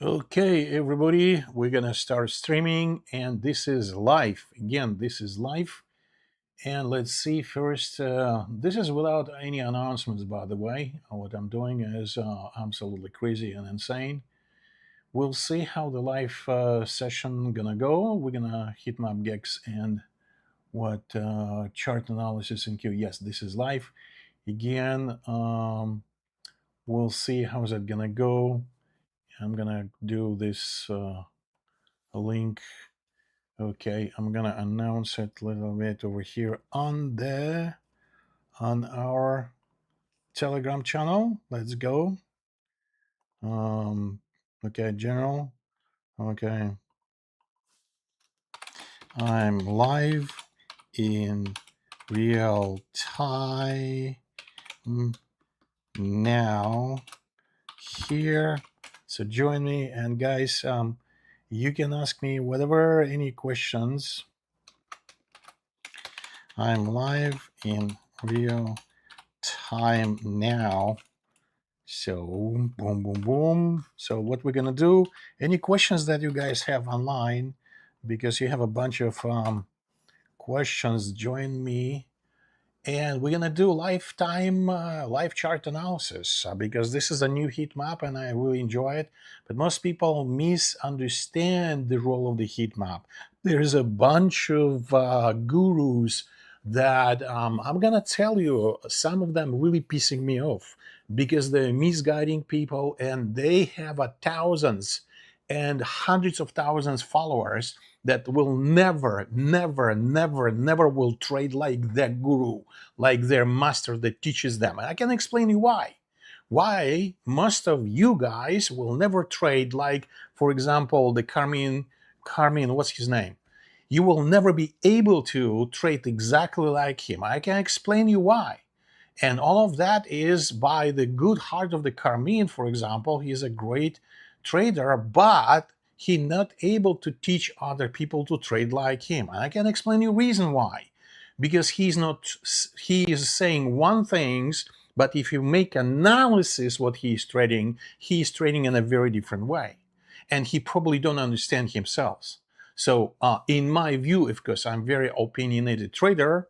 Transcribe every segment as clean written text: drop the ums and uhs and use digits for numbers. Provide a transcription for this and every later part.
Okay, everybody, we're gonna start streaming, and this is live. Again, this is live. And let's see first. This is without any announcements, by the way. What I'm doing is absolutely crazy and insane. We'll see how the live session gonna go. We're gonna Heatmap GEX and what chart analysis in Q. Yes, this is live. Again, we'll see how's it gonna go. I'm gonna do this link. Okay, I'm gonna announce it a little bit over here on our Telegram channel. Let's go. Okay, general. Okay, I'm live in real time now here. So join me, and guys, you can ask me whatever any questions. I'm live in real time now. So boom, boom, boom. So what we're gonna do? Any questions that you guys have online, because you have a bunch of questions. Join me, and we're gonna do lifetime live chart analysis because this is a new heat map, and I really enjoy it. But most people misunderstand the role of the heat map. There's a bunch of gurus that I'm gonna tell you, some of them really pissing me off because they're misguiding people, and they have thousands and hundreds of thousands followers that will never will trade like that guru, like their master that teaches them. And I can explain you why. Why most of you guys will never trade like, for example, the Carmine, what's his name? You will never be able to trade exactly like him. I can explain you why. And all of that is by the good heart of the Carmine, for example. He's a great trader, but he's not able to teach other people to trade like him. And I can explain you reason why. Because he is saying one things, but if you make analysis what he's trading in a very different way. And he probably don't understand himself. So in my view, of course, I'm very opinionated trader,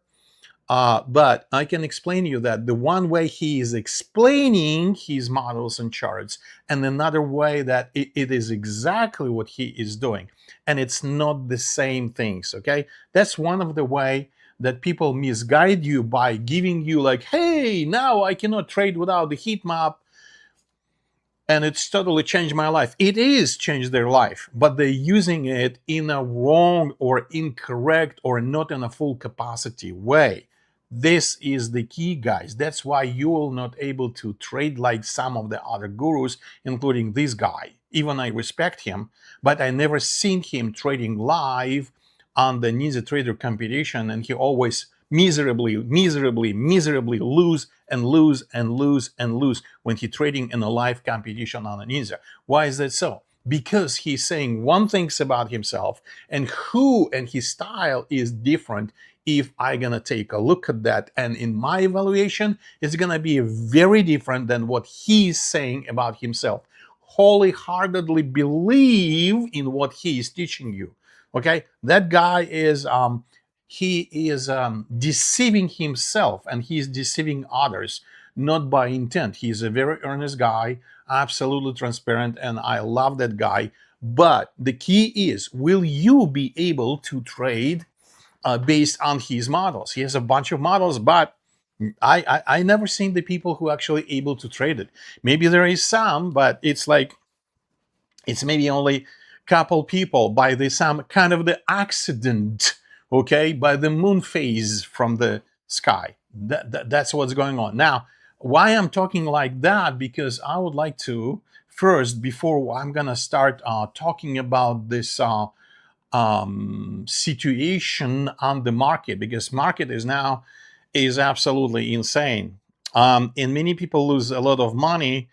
but I can explain to you that the one way he is explaining his models and charts, and another way that it is exactly what he is doing, and it's not the same things. Okay, that's one of the way that people misguide you by giving you like, hey, now I cannot trade without the heat map, and it's totally changed my life. It is changed their life, but they're using it in a wrong or incorrect or not in a full capacity way. This is the key, guys. That's why you will not able to trade like some of the other gurus, including this guy. Even I respect him, but I never seen him trading live on the Ninja Trader competition, and he always miserably lose when he trading in a live competition on a Ninja. Why is that so? Because he's saying one things about himself, and his style is different. If I'm gonna take a look at that, and in my evaluation, it's gonna be very different than what he's saying about himself. Wholeheartedly believe in what he is teaching you. Okay, that guy is deceiving himself, and he's deceiving others, not by intent. He's a very earnest guy, absolutely transparent, and I love that guy. But the key is, will you be able to trade based on his models? He has a bunch of models, but I never seen the people who actually able to trade it. Maybe there is some, but it's like, it's maybe only couple people by some kind of the accident, okay, by the moon phase from the sky. That's what's going on. Now, why I'm talking like that? Because I would like to first, before I'm gonna start talking about this situation on the market, because market is absolutely insane, and many people lose a lot of money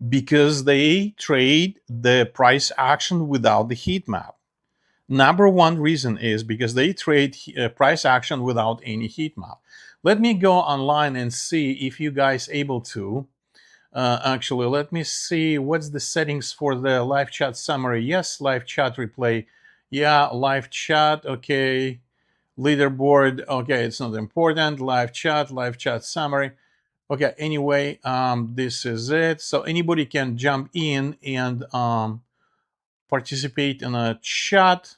because they trade the price action without the heat map. Number one reason is because they trade price action without any heat map. Let me go online and see if you guys able to Actually, let me see what's the settings for the live chat summary. Yes, live chat replay. Yeah, live chat. Okay, leaderboard. Okay, it's not important. Live chat summary. Okay, anyway, this is it. So anybody can jump in and participate in a chat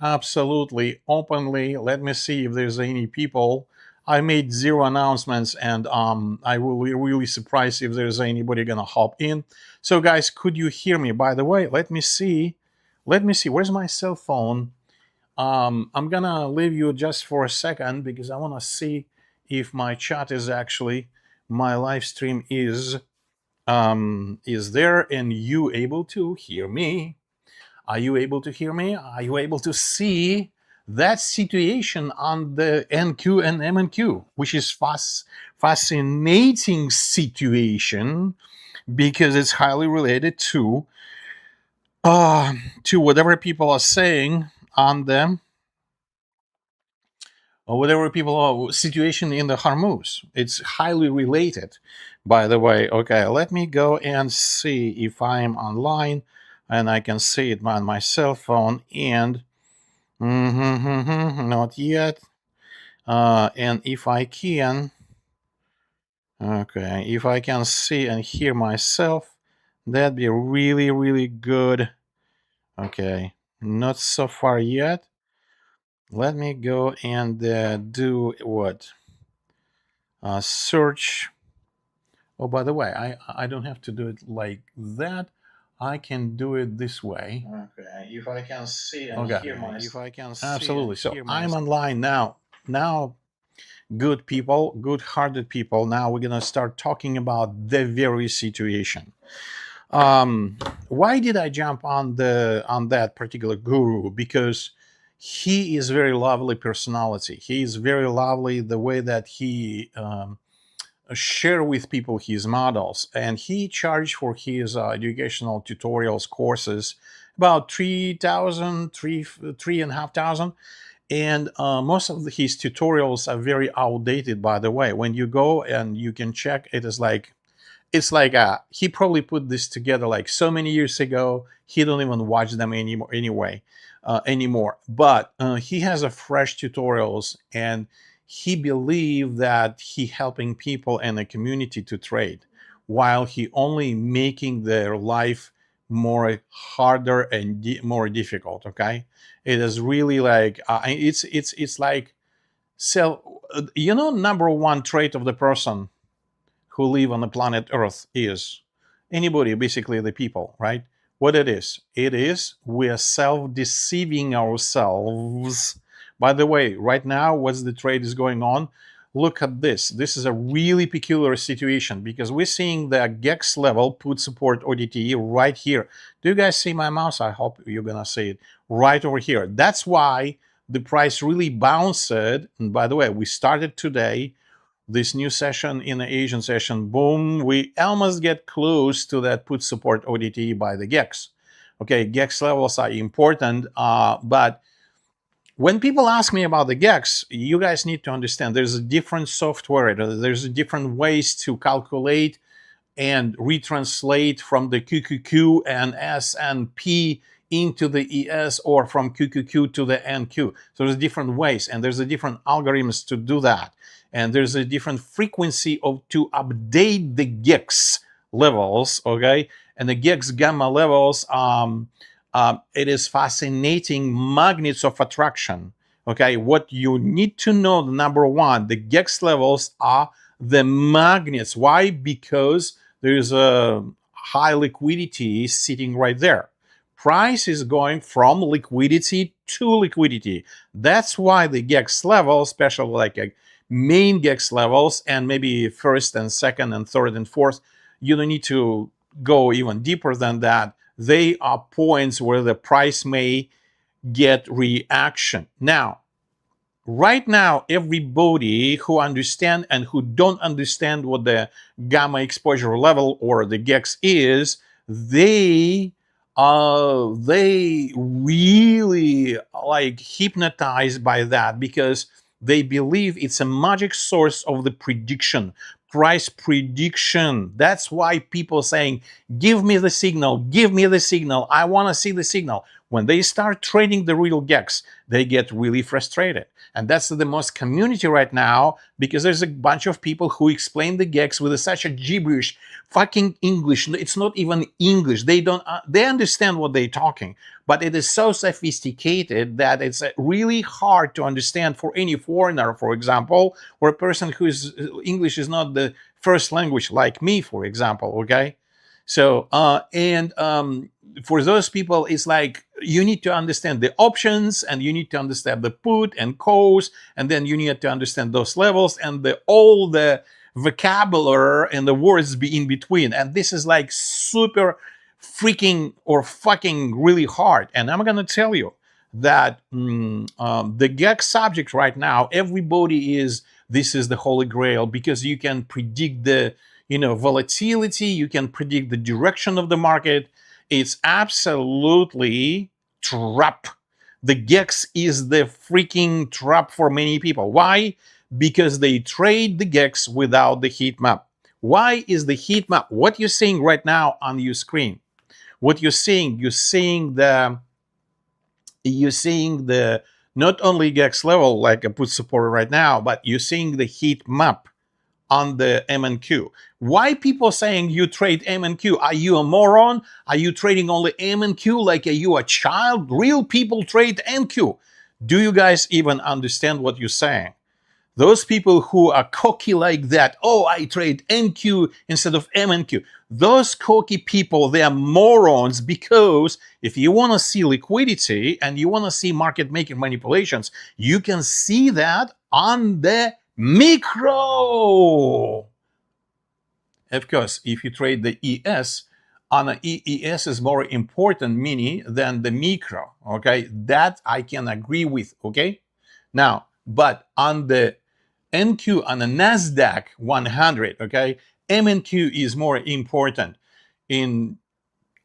absolutely openly. Let me see if there's any people. I made 0 announcements, and I will be really surprised if there's anybody gonna hop in. So guys, could you hear me? By the way, let me see. Where's my cell phone? I'm gonna leave you just for a second because I want to see if my chat is actually, my live stream is there, and you able to hear me. Are you able to hear me? Are you able to see that situation on the NQ and MNQ, which is fascinating situation because it's highly related to whatever people are saying on them, or whatever people are situation in the Hormuz. It's highly related, by the way. Okay, let me go and see if I'm online and I can see it on my cell phone, and not yet. And if I can, okay, if I can see and hear myself, that'd be really, really good. Okay, not so far yet. Let me go and do what? Search. Oh, by the way, I don't have to do it like that. I can do it this way. Okay, if I can see and hear myself. If I can see absolutely. So I'm online now. Now, good people, good-hearted people. Now we're gonna start talking about the very situation. Why did I jump on that particular guru? Because he is very lovely personality. He is very lovely the way that he share with people his models, and he charged for his educational tutorials courses about 3,000, 3,500, and most of his tutorials are very outdated, by the way. When you go and you can check, it is like, it's like he probably put this together like so many years ago. He don't even watch them anymore. But he has a fresh tutorials, and he believed that he helping people and the community to trade, while he only making their life more harder and more difficult. Okay, it is really like it's like, so number one trait of the person who live on the planet Earth is anybody, basically the people, right? What it is we are self-deceiving ourselves. By the way, right now, what's the trade is going on? Look at this. This is a really peculiar situation because we're seeing the GEX level put support ODT right here. Do you guys see my mouse? I hope you're gonna see it right over here. That's why the price really bounced. And by the way, we started today this new session in the Asian session, boom, we almost get close to that put support ODT by the GEX. Okay, GEX levels are important, but when people ask me about the GEX, you guys need to understand there's a different software, there's different ways to calculate and retranslate from the QQQ and S&P into the ES, or from QQQ to the NQ. So there's different ways, and there's a different algorithms to do that. And there's a different frequency to update the GEX levels, okay? And the GEX gamma levels, it is fascinating magnets of attraction, okay? What you need to know, number one, the GEX levels are the magnets. Why? Because there's a high liquidity sitting right there. Price is going from liquidity to liquidity. That's why the GEX level, especially like a main GEX levels, and maybe first and second and third and fourth, you don't need to go even deeper than that. They are points where the price may get reaction. Now, right now, everybody who understand and who don't understand what the gamma exposure level or the GEX is, they really like hypnotized by that, because They believe it's a magic source of the prediction, price prediction. That's why people saying, give me the signal, give me the signal, I want to see the signal. When they start trading the real GEX, they get really frustrated. And that's the most community right now, because there's a bunch of people who explain the GEX with such a gibberish fucking English. It's not even English. They understand what they're talking, but it is so sophisticated that it's really hard to understand for any foreigner, for example, or a person whose English is not the first language, like me, for example. Okay, so for those people, it's like you need to understand the options, and you need to understand the put and calls, and then you need to understand those levels and all the vocabulary and the words be in between. And this is like super freaking or fucking really hard. And I'm gonna tell you that the GEX subject right now, everybody this is the holy grail, because you can predict the volatility, you can predict the direction of the market. It's absolutely trap. The GEX is the freaking trap for many people. Why? Because they trade the GEX without the heat map. Why is the heat map? What you're seeing right now on your screen, what you're seeing the not only GEX level like a put support right now, but you're seeing the heat map on the MNQ. Why people saying you trade MNQ? Are you a moron? Are you trading only MNQ like are you a child? Real people trade MQ. Do you guys even understand what you're saying? Those people who are cocky like that, oh, I trade MQ instead of MNQ. Those cocky people, they are morons, because if you want to see liquidity and you want to see market making manipulations, you can see that on the micro. Of course, if you trade the ES, on an ES is more important mini than the micro, okay? That I can agree with, okay? Now, but on the NQ, on the NASDAQ 100, okay, MNQ is more important. In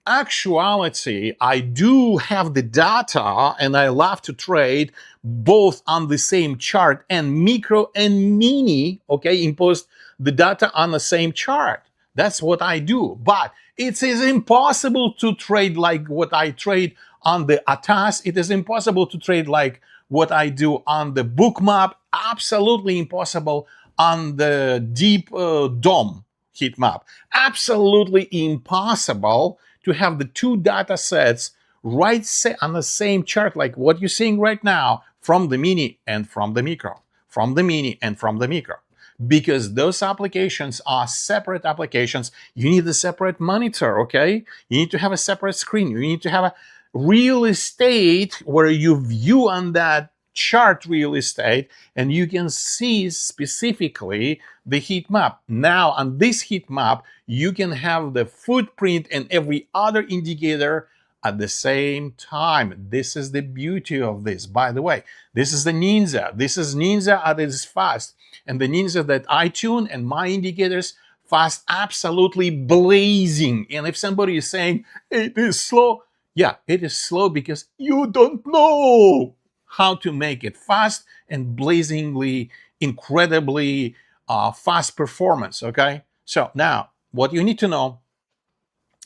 actuality, I do have the data, and I love to trade both on the same chart, and micro and mini, okay, impose the data on the same chart. That's what I do. But it is impossible to trade like what I trade on the ATAS. It is impossible to trade like what I do on the Bookmap. Absolutely impossible on the deep DOM heat map. Absolutely impossible to have the two data sets right on the same chart, like what you're seeing right now, from the mini and from the micro, from the mini and from the micro, because those applications are separate applications. You need a separate monitor, okay? You need to have a separate screen. You need to have a real estate where you view on that chart real estate, and you can see specifically the heat map. Now on this heat map, you can have the footprint and every other indicator at the same time. This is the beauty of this. By the way, this is the Ninja. This is Ninja at its fast. And the Ninja that I tune and my indicators fast, absolutely blazing. And if somebody is saying it is slow, yeah, it is slow because you don't know how to make it fast and blazingly, incredibly fast performance, okay? So now, what you need to know,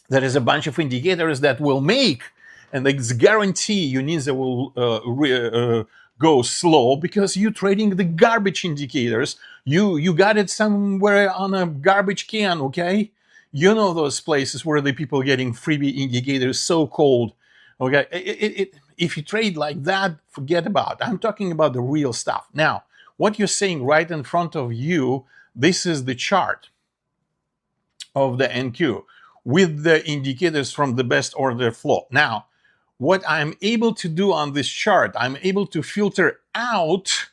there is a bunch of indicators that will make, and it's guarantee your Ninja will go slow, because you're trading the garbage indicators. You got it somewhere on a garbage can, okay? You know those places where the people getting freebie indicators, so-called, okay? If you trade like that, forget about it. I'm talking about the real stuff. Now, what you're seeing right in front of you, this is the chart of the NQ with the indicators from the best order flow. Now, what I'm able to do on this chart, I'm able to filter out,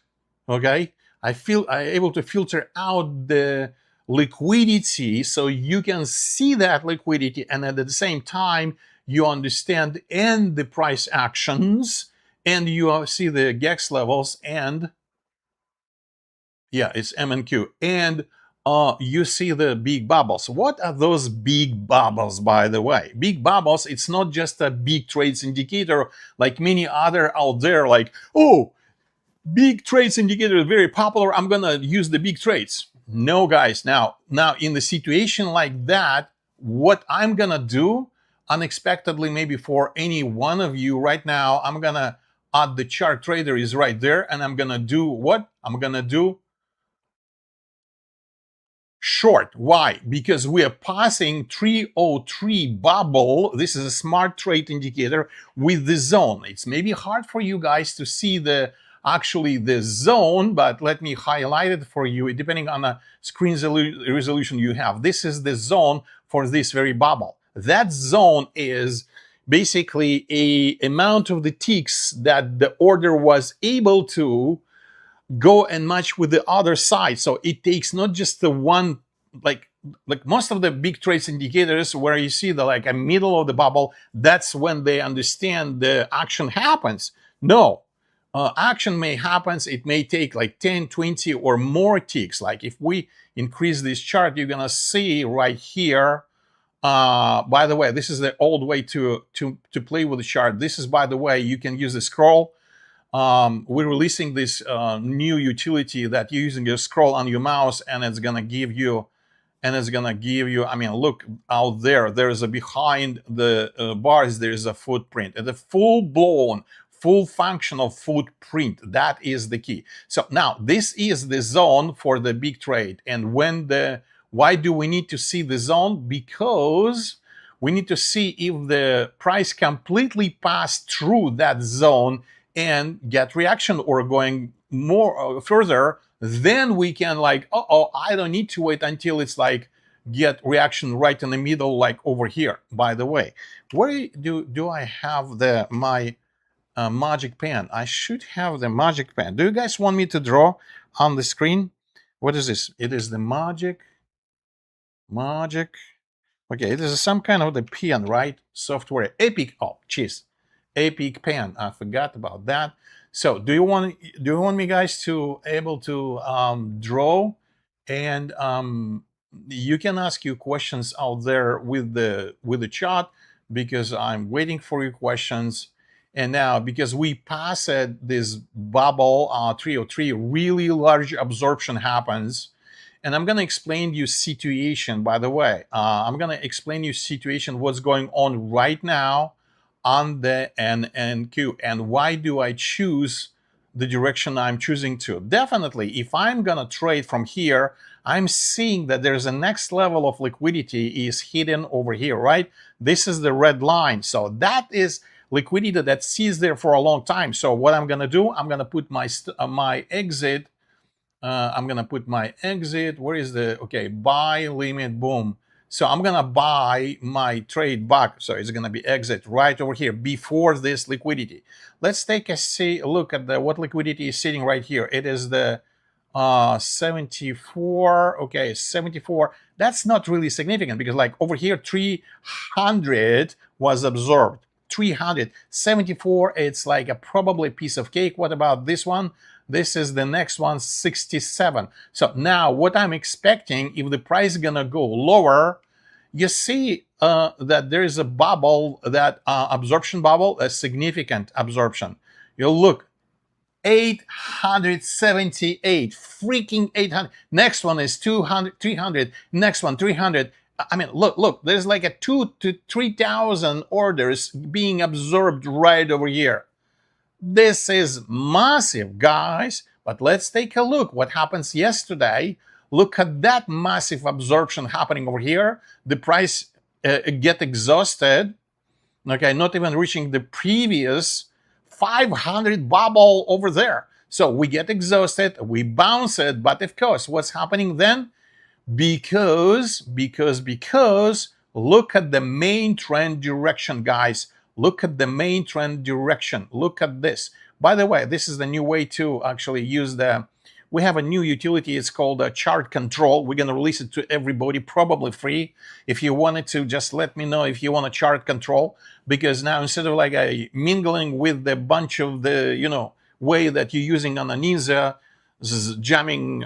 okay? I'm able to filter out the liquidity, so you can see that liquidity, and at the same time, you understand and the price actions, and you see the GEX levels, and yeah, it's MNQ, and you see the big bubbles. What are those big bubbles, by the way? Big bubbles, it's not just a big trades indicator like many other out there, like, oh, big trades indicator is very popular. I'm gonna use the big trades. No, guys. Now in the situation like that, what I'm gonna do unexpectedly, maybe for any one of you right now, I'm gonna add the chart trader is right there, and I'm gonna do what? I'm gonna do short. Why? Because we are passing 303 bubble. This is a smart trade indicator with the zone. It's maybe hard for you guys to see the zone, but let me highlight it for you depending on the screen resolution you have. This is the zone for this very bubble. That zone is basically a amount of the ticks that the order was able to go and match with the other side. So it takes not just the one, like most of the big trades indicators where you see the like a middle of the bubble, that's when they understand the action happens. No, action may happen. It may take like 10, 20 or more ticks. Like if we increase this chart, you're gonna see right here. By the way, this is the old way to play with the chart. This is, by the way, you can use the scroll. We're releasing this new utility that you're using a scroll on your mouse, and it's gonna give you, I mean, look out there. There's a behind the bars. There's a footprint, and the full-blown, full functional footprint. That is the key. So now this is the zone for the big trade. And why do we need to see the zone? Because we need to see if the price completely passed through that zone and get reaction or going more further, then we can like, I don't need to wait until it's like get reaction right in the middle, like over here. By the way, where do I have my magic pen? I should have the magic pen. Do you guys want me to draw on the screen? What is this? It is the magic. Okay, it is some kind of the pen, right? Software. Epic. Oh, jeez. Epic pen. I forgot about that. So do you want me guys to able to draw, and you can ask your questions out there with the chat, because I'm waiting for your questions. And now, because we passed this bubble 303, really large absorption happens. And I'm going to explain you situation, by the way. I'm going to explain you situation, what's going on right now on the MNQ, and why do I choose the direction I'm choosing to. Definitely, if I'm going to trade from here, I'm seeing that there's a next level of liquidity is hidden over here, right? This is the red line. So that is liquidity that sits there for a long time. So what I'm going to do, I'm going to put my exit. I'm gonna put my exit. Where is the, okay, buy limit, boom. So I'm gonna buy my trade back. So it's gonna be exit right over here before this liquidity. Let's take a look at what liquidity is sitting right here. It is the 74. Okay, 74. That's not really significant, because like over here 300 was absorbed. 374, it's like a probably piece of cake. What about this one? This is the next one, 67. So now what I'm expecting, if the price is gonna go lower, you see that there is a bubble, that absorption bubble, a significant absorption. You look, 878, freaking 800. Next one is 200, 300. Next one, 300. I mean, look, there's like a 2,000 to 3,000 orders being absorbed right over here. This is massive, guys. But let's take a look what happens yesterday. Look at that massive absorption happening over here. The price get exhausted. Okay, not even reaching the previous 500 bubble over there. So we get exhausted, we bounce it. But of course, what's happening then? Because look at the main trend direction, guys. Look at the main trend direction. Look at this. By the way, this is the new way to actually use we have a new utility. It's called chart control. We're going to release it to everybody, probably free. If you wanted to, just let me know if you want a chart control, because now instead of like mingling with a bunch of the, way that you're using on a Ninja, jamming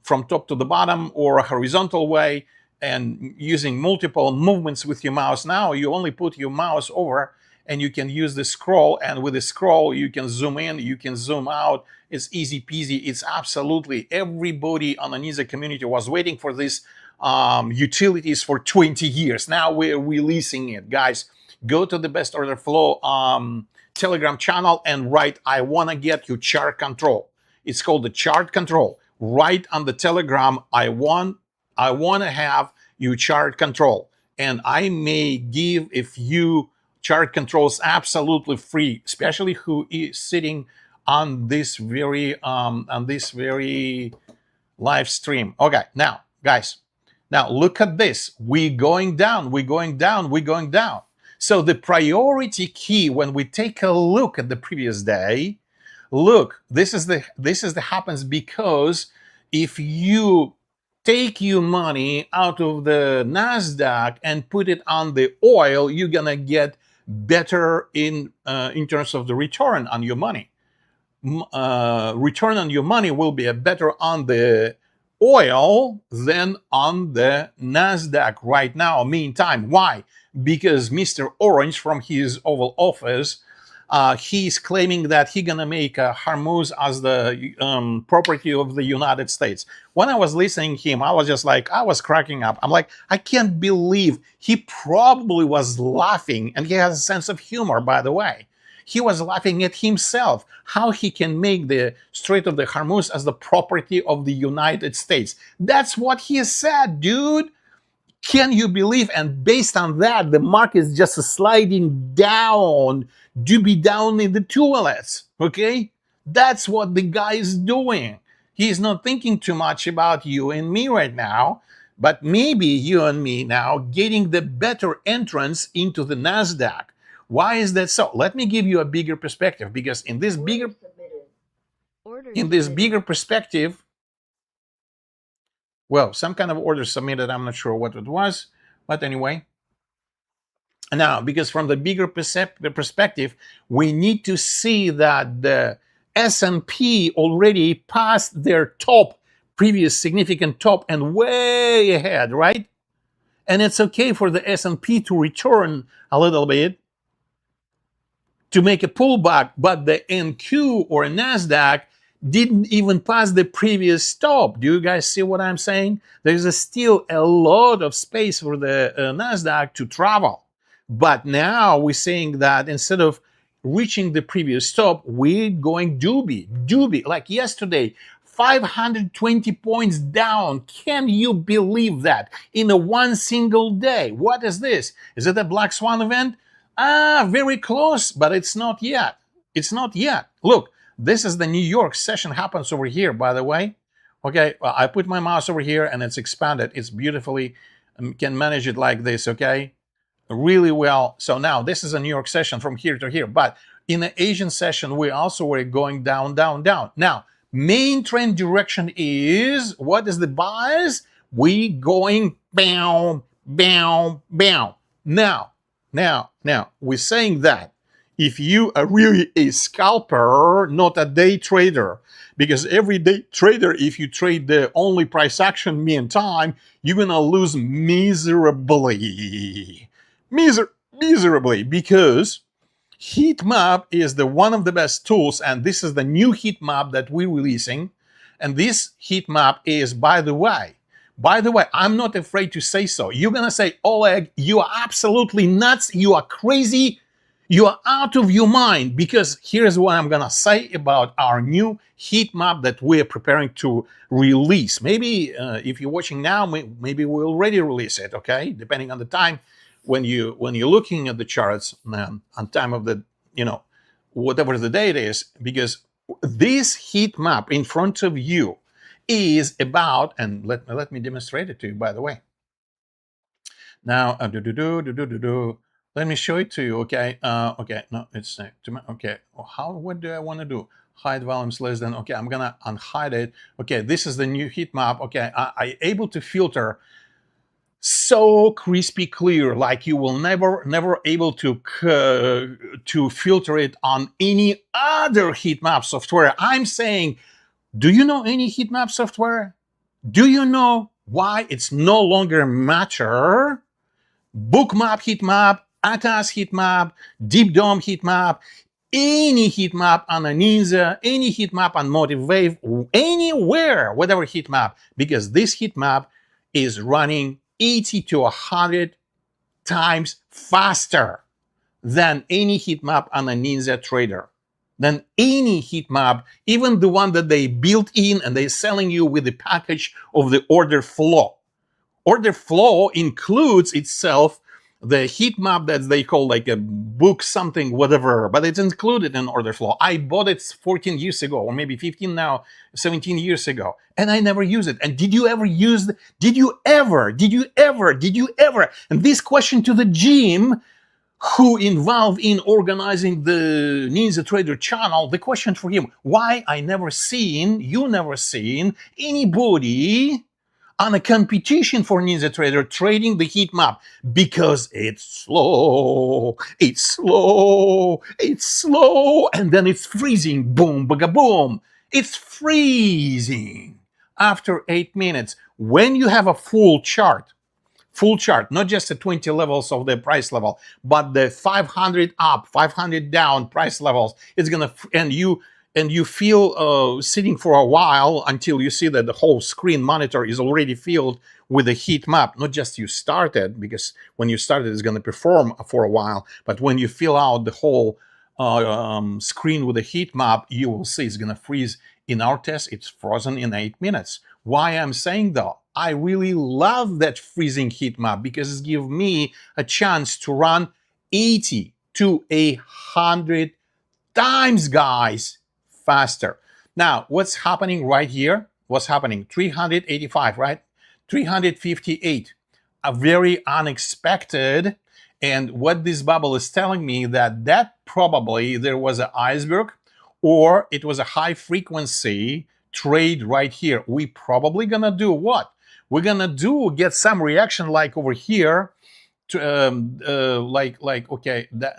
from top to the bottom, or a horizontal way, and using multiple movements with your mouse. Now you only put your mouse over and you can use the scroll, and with the scroll you can zoom in, you can zoom out. It's easy peasy. It's absolutely everybody on the NISA community was waiting for this utilities for 20 years. Now we're releasing it, guys. Go to the best order flow Telegram channel and write, I want to get you chart control. It's called the chart control. Write on the Telegram, I want to have you chart control. And I may give a few chart controls absolutely free, especially who is sitting on this very live stream. Okay, now guys, now look at this. We're going down, we're going down, we're going down. So the priority key, when we take a look at the previous day, look, this is the happens because if you take your money out of the NASDAQ and put it on the oil, you're gonna get better in terms of the return on your money. Return on your money will be better on the oil than on the NASDAQ right now, meantime. Why? Because Mr. Orange from his Oval Office, he's claiming that he's gonna make Hormuz as the property of the United States. When I was listening to him, I was just like, I was cracking up. I'm like, I can't believe he probably was laughing, and he has a sense of humor, by the way. He was laughing at himself, how he can make the Strait of the Hormuz as the property of the United States. That's what he said, dude. Can you believe? And based on that, the market is just sliding down, doobie down in the toilets, okay? That's what the guy is doing. He's not thinking too much about you and me right now, but maybe you and me now getting the better entrance into the NASDAQ. Why is that so? Let me give you a bigger perspective, because in this bigger perspective, well, some kind of order submitted, I'm not sure what it was, but anyway. Now, because from the bigger perspective, we need to see that the S&P already passed their top, previous significant top, and way ahead, right? And it's okay for the S&P to return a little bit, to make a pullback, but the MNQ or NASDAQ didn't even pass the previous top. Do you guys see what I'm saying? There's still a lot of space for the NASDAQ to travel. But now we're saying that instead of reaching the previous top, we're going doobie. Like yesterday, 520 points down. Can you believe that? In a one single day. What is this? Is it a Black Swan event? Very close, but it's not yet. It's not yet. Look, this is the New York session, happens over here, by the way. Okay, well, I put my mouse over here and it's expanded. It's beautifully, can manage it like this, okay? Really well. So now this is a New York session from here to here. But in the Asian session, we also were going down, down, down. Now, main trend direction is, what is the bias? We going bam, bam, bam. Now, we're saying that if you are really a scalper, not a day trader, because every day trader, if you trade the only price action mean time, you're gonna lose miserably, because Heatmap is the one of the best tools, and this is the new Heatmap that we're releasing, and this Heatmap is, by the way, I'm not afraid to say so. You're gonna say, Oleg, you are absolutely nuts, you are crazy, you are out of your mind, because here's what I'm gonna say about our new heat map that we're preparing to release. Maybe if you're watching now, maybe we'll already release it, okay? Depending on the time when you're looking at the charts on time of the, whatever the date is, because this heat map in front of you is about, and let me demonstrate it to you, by the way. Now, let me show it to you, okay? Okay, no, it's okay. What do I want to do? Hide volumes less than, okay, I'm gonna unhide it. Okay, this is the new heat map. Okay, I able to filter so crispy clear, like you will never able to filter it on any other heat map software. I'm saying, do you know any heat map software? Do you know why it's no longer matter? Bookmap heat map, ATAS heat map, Deep Dome heat map, any heat map on a Ninja, any heat map on Motive Wave, anywhere, whatever heat map, because this heat map is running 80 to 100 times faster than any heat map on a Ninja Trader, than any heat map, even the one that they built in and they're selling you with the package of the order flow. Order flow includes itself the heat map that they call like a book something, whatever, but it's included in order flow. I bought it 14 years ago, or maybe 15 now, 17 years ago, and I never use it. And did you ever use, did you ever, and this question to the Jim, who involved in organizing the Ninja Trader channel, the question for him, why I never seen, you never seen anybody on a competition for Ninja Trader trading the heat map? Because it's slow, and then it's freezing, boom, baga boom. It's freezing after 8 minutes. When you have a full chart, not just the 20 levels of the price level, but the 500 up, 500 down price levels, it's gonna, and you feel sitting for a while until you see that the whole screen monitor is already filled with a heat map. Not just you started, because when you started it's going to perform for a while, but when you fill out the whole screen with a heat map, you will see it's going to freeze. In our test, it's frozen in 8 minutes. Why I'm saying though, I really love that freezing heat map because it gives me a chance to run 80 to 100 times, guys, faster. Now, what's happening right here? What's happening? 385, right? 358. A very unexpected. And what this bubble is telling me that probably there was an iceberg or it was a high frequency trade right here. We probably gonna do what? We're gonna get some reaction like over here. Okay, that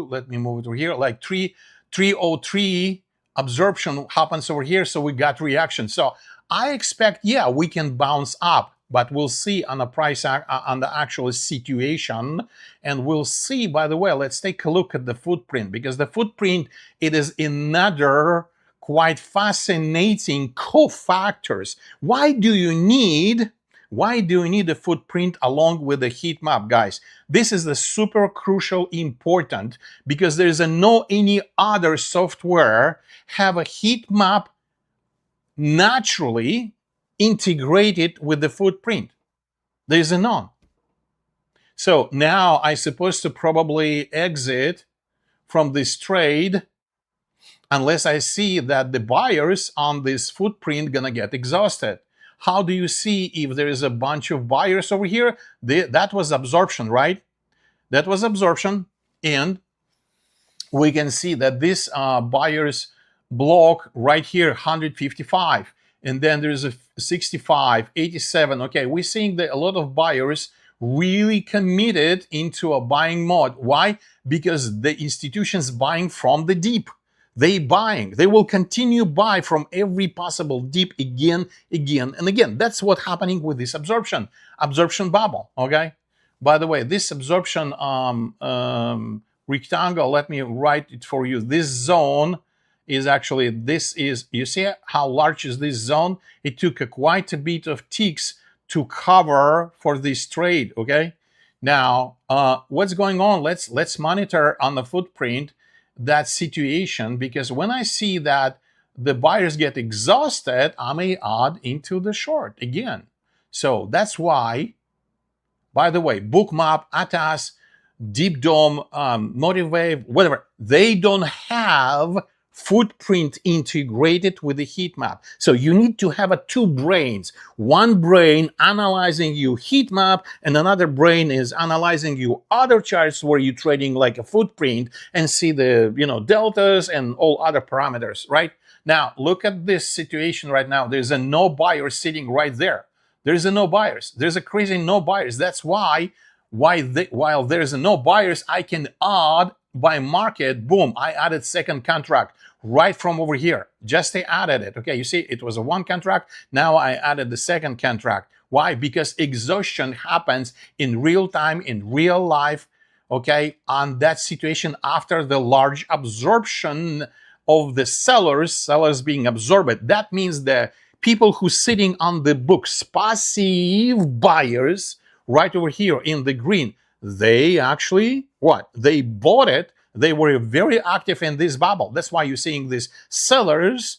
let me move it over here, like 303 absorption happens over here, so we got reaction. So I expect, yeah, we can bounce up, but we'll see on the price on the actual situation, and we'll see. By the way, let's take a look at the footprint, because the footprint, it is another quite fascinating cofactors. Why do you need a footprint along with the heat map, guys? This is the super crucial important, because there's no any other software have a heat map naturally integrated with the footprint. There's none. So now I supposed to probably exit from this trade unless I see that the buyers on this footprint gonna get exhausted. How do you see if there is a bunch of buyers over here? That was absorption, right? That was absorption, and we can see that this buyers block right here, 155, and then there's a 65, 87. Okay, we're seeing that a lot of buyers really committed into a buying mode. Why? Because the institutions buying from the deep. They will continue buy from every possible dip again and again. That's what's happening with this absorption bubble. Okay. By the way, this absorption rectangle, let me write it for you. This zone is actually, you see how large is this zone? It took quite a bit of ticks to cover for this trade. Okay. Now, what's going on? Let's monitor on the footprint that situation, because when I see that the buyers get exhausted, I may add into the short again. So that's why, by the way, Bookmap, ATAS, Deep Dome, Motive Wave, whatever, they don't have footprint integrated with the heat map. So you need to have two brains. One brain analyzing your heat map, and another brain is analyzing your other charts where you're trading like a footprint and see the deltas and all other parameters, right? Now look at this situation right now. There's a no buyer sitting right there. There's a no buyers. There's a crazy no buyers. That's why while there's a no buyers, I can add by market. Boom, I added second contract right from over here. Just I added it. Okay, you see, it was a one contract. Now I added the second contract. Why? Because exhaustion happens in real time, in real life, okay, on that situation after the large absorption of the sellers being absorbed. That means the people who sitting on the books, passive buyers, right over here in the green, they actually, what? They bought it. They were very active in this bubble. That's why you're seeing these sellers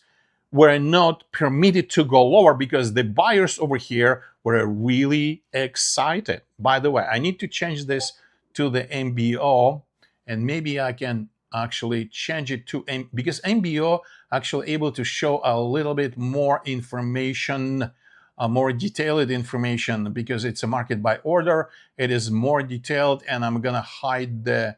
were not permitted to go lower, because the buyers over here were really excited. By the way, I need to change this to the MBO, and maybe I can actually change it to because MBO actually able to show a little bit more information, more detailed information, because it's a market by order. It is more detailed, and I'm gonna hide the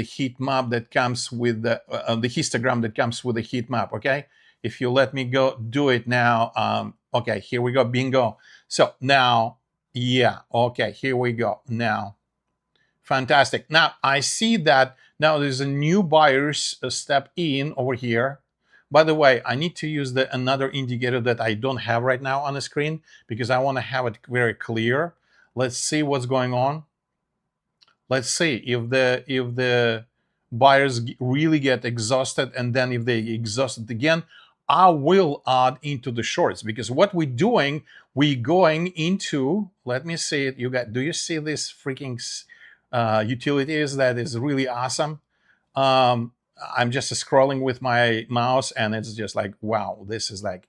heat map that comes with the histogram that comes with the heat map. Okay, if you let me go do it now. Okay, here we go, bingo. So now, yeah, okay, here we go now. Fantastic. Now I see that now there's a new buyers step in over here. By the way, I need to use another indicator that I don't have right now on the screen, because I want to have it very clear. Let's see what's going on. Let's see if the buyers really get exhausted, and then if they exhausted again, I will add into the shorts, because what we're doing, we going into, let me see it. You got, do you see this freaking utilities that is really awesome? I'm just scrolling with my mouse, and it's just like, wow, this is like,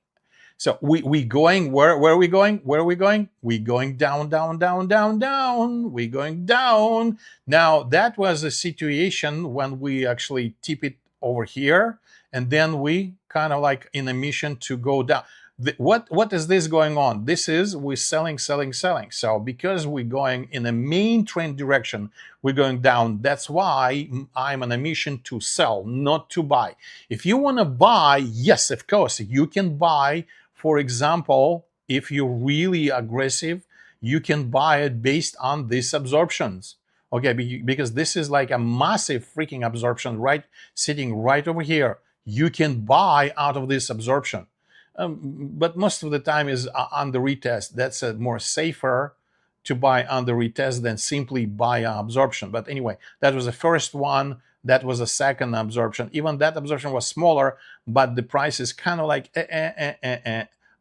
so we going, where are we going? Where are we going? We going down, down, down, down, down. We going down. Now that was a situation when we actually tip it over here, and then we kind of like in a mission to go down. What is this going on? This is we're selling, selling, selling. So because we're going in a main trend direction, we're going down. That's why I'm on a mission to sell, not to buy. If you want to buy, yes, of course, you can buy. For example, if you're really aggressive, you can buy it based on these absorptions. Okay, because this is like a massive freaking absorption, right? Sitting right over here. You can buy out of this absorption. But most of the time is on the retest. That's a more safer to buy on the retest than simply buy absorption. But anyway, that was the first one. That was a second absorption. Even that absorption was smaller, but the price is kind of like,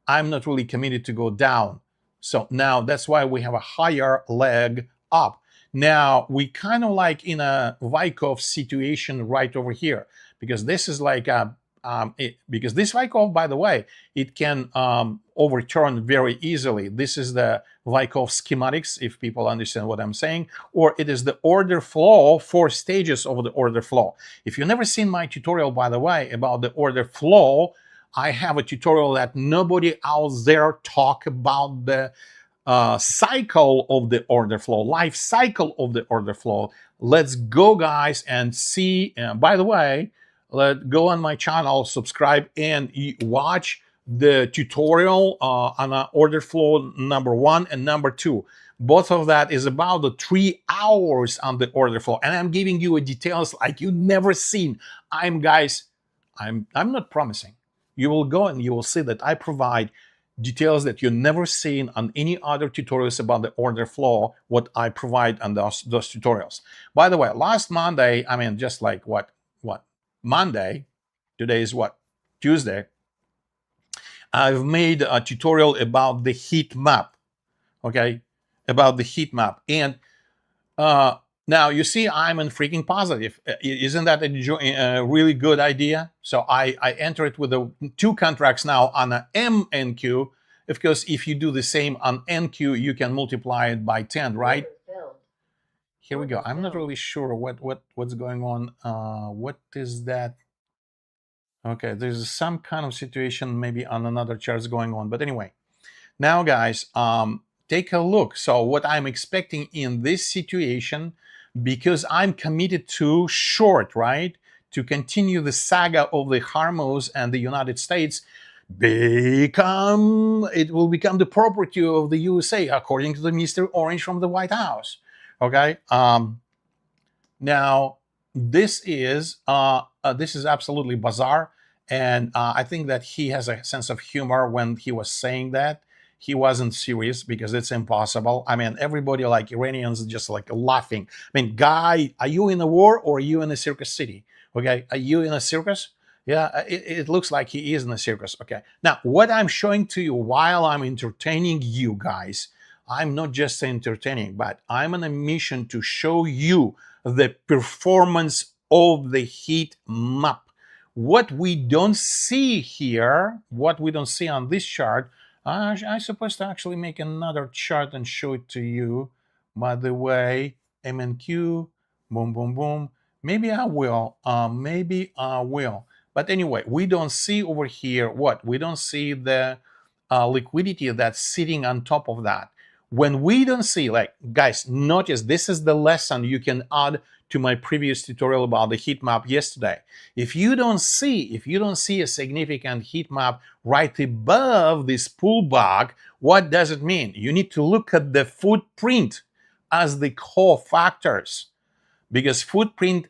I'm not really committed to go down. So now that's why we have a higher leg up. Now we kind of like in a Wyckoff situation right over here, because this is like a because this Wyckoff, by the way, it can overturn very easily. This is the Wyckoff schematics, if people understand what I'm saying, or it is the order flow, 4 stages of the order flow. If you've never seen my tutorial, by the way, about the order flow, I have a tutorial that nobody out there talk about the cycle of the order flow, life cycle of the order flow. Let's go, guys, and see. By the way, go on my channel, subscribe, and watch the tutorial on order flow number 1 and number 2. Both of that is about the 3 hours on the order flow, and I'm giving you details like you never seen. I'm not promising. You will go and you will see that I provide details that you've never seen on any other tutorials about the order flow, what I provide on those tutorials. By the way, last Monday, I mean, just like what Monday, today is what, Tuesday, I've made a tutorial about the heat map, okay, about the heat map. And now you see I'm in freaking positive. Isn't that a really good idea? So I enter it with the 2 contracts now on a MNQ. Of course, if you do the same on NQ, you can multiply it by 10, right? Here we go. I'm not really sure what's going on. What is that? Okay, there's some kind of situation maybe on another charts going on. But anyway, now guys, take a look. So what I'm expecting in this situation, because I'm committed to short, right? To continue the saga of the Hormuz and the United States, it will become the property of the USA, according to the Mr. Orange from the White House. Okay. Now this is absolutely bizarre, and I think that he has a sense of humor when he was saying that. he wasn't serious because it's impossible. I mean, everybody like Iranians just like laughing. I mean, guy, are you in a war or are you in a circus city? Okay, are you in a circus? Yeah, it looks like he is in a circus. Okay, now what I'm showing to you while I'm entertaining you guys, I'm not just entertaining, but I'm on a mission to show you the performance of the heat map. What we don't see here, what we don't see on this chart, I'm supposed to actually make another chart and show it to you. By the way, MNQ, boom, boom, boom. Maybe I will. Maybe I will. But anyway, we don't see over here what? We don't see the liquidity that's sitting on top of that. When we don't see, like, guys, notice this is the lesson you can add to my previous tutorial about the heat map yesterday. If you don't see a significant heat map right above this pullback, what does it mean? You need to look at the footprint as the core factors, because footprint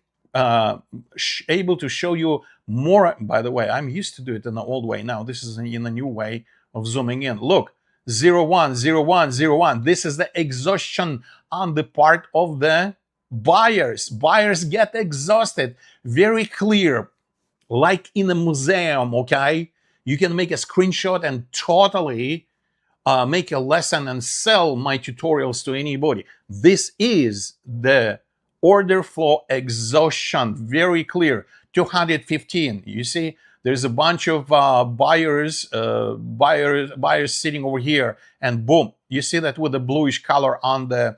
able to show you more. By the way, I'm used to do it in the old way. Now this is in a new way of zooming in. Look, 0 1 0 1 0 1. This is the exhaustion on the part of the buyers. Buyers get exhausted. Very clear, like in a museum. Okay, you can make a screenshot and totally make a lesson and sell my tutorials to anybody. This is the order flow exhaustion, very clear. 215. You see, there's a bunch of buyers sitting over here, and boom, you see that with the bluish color on the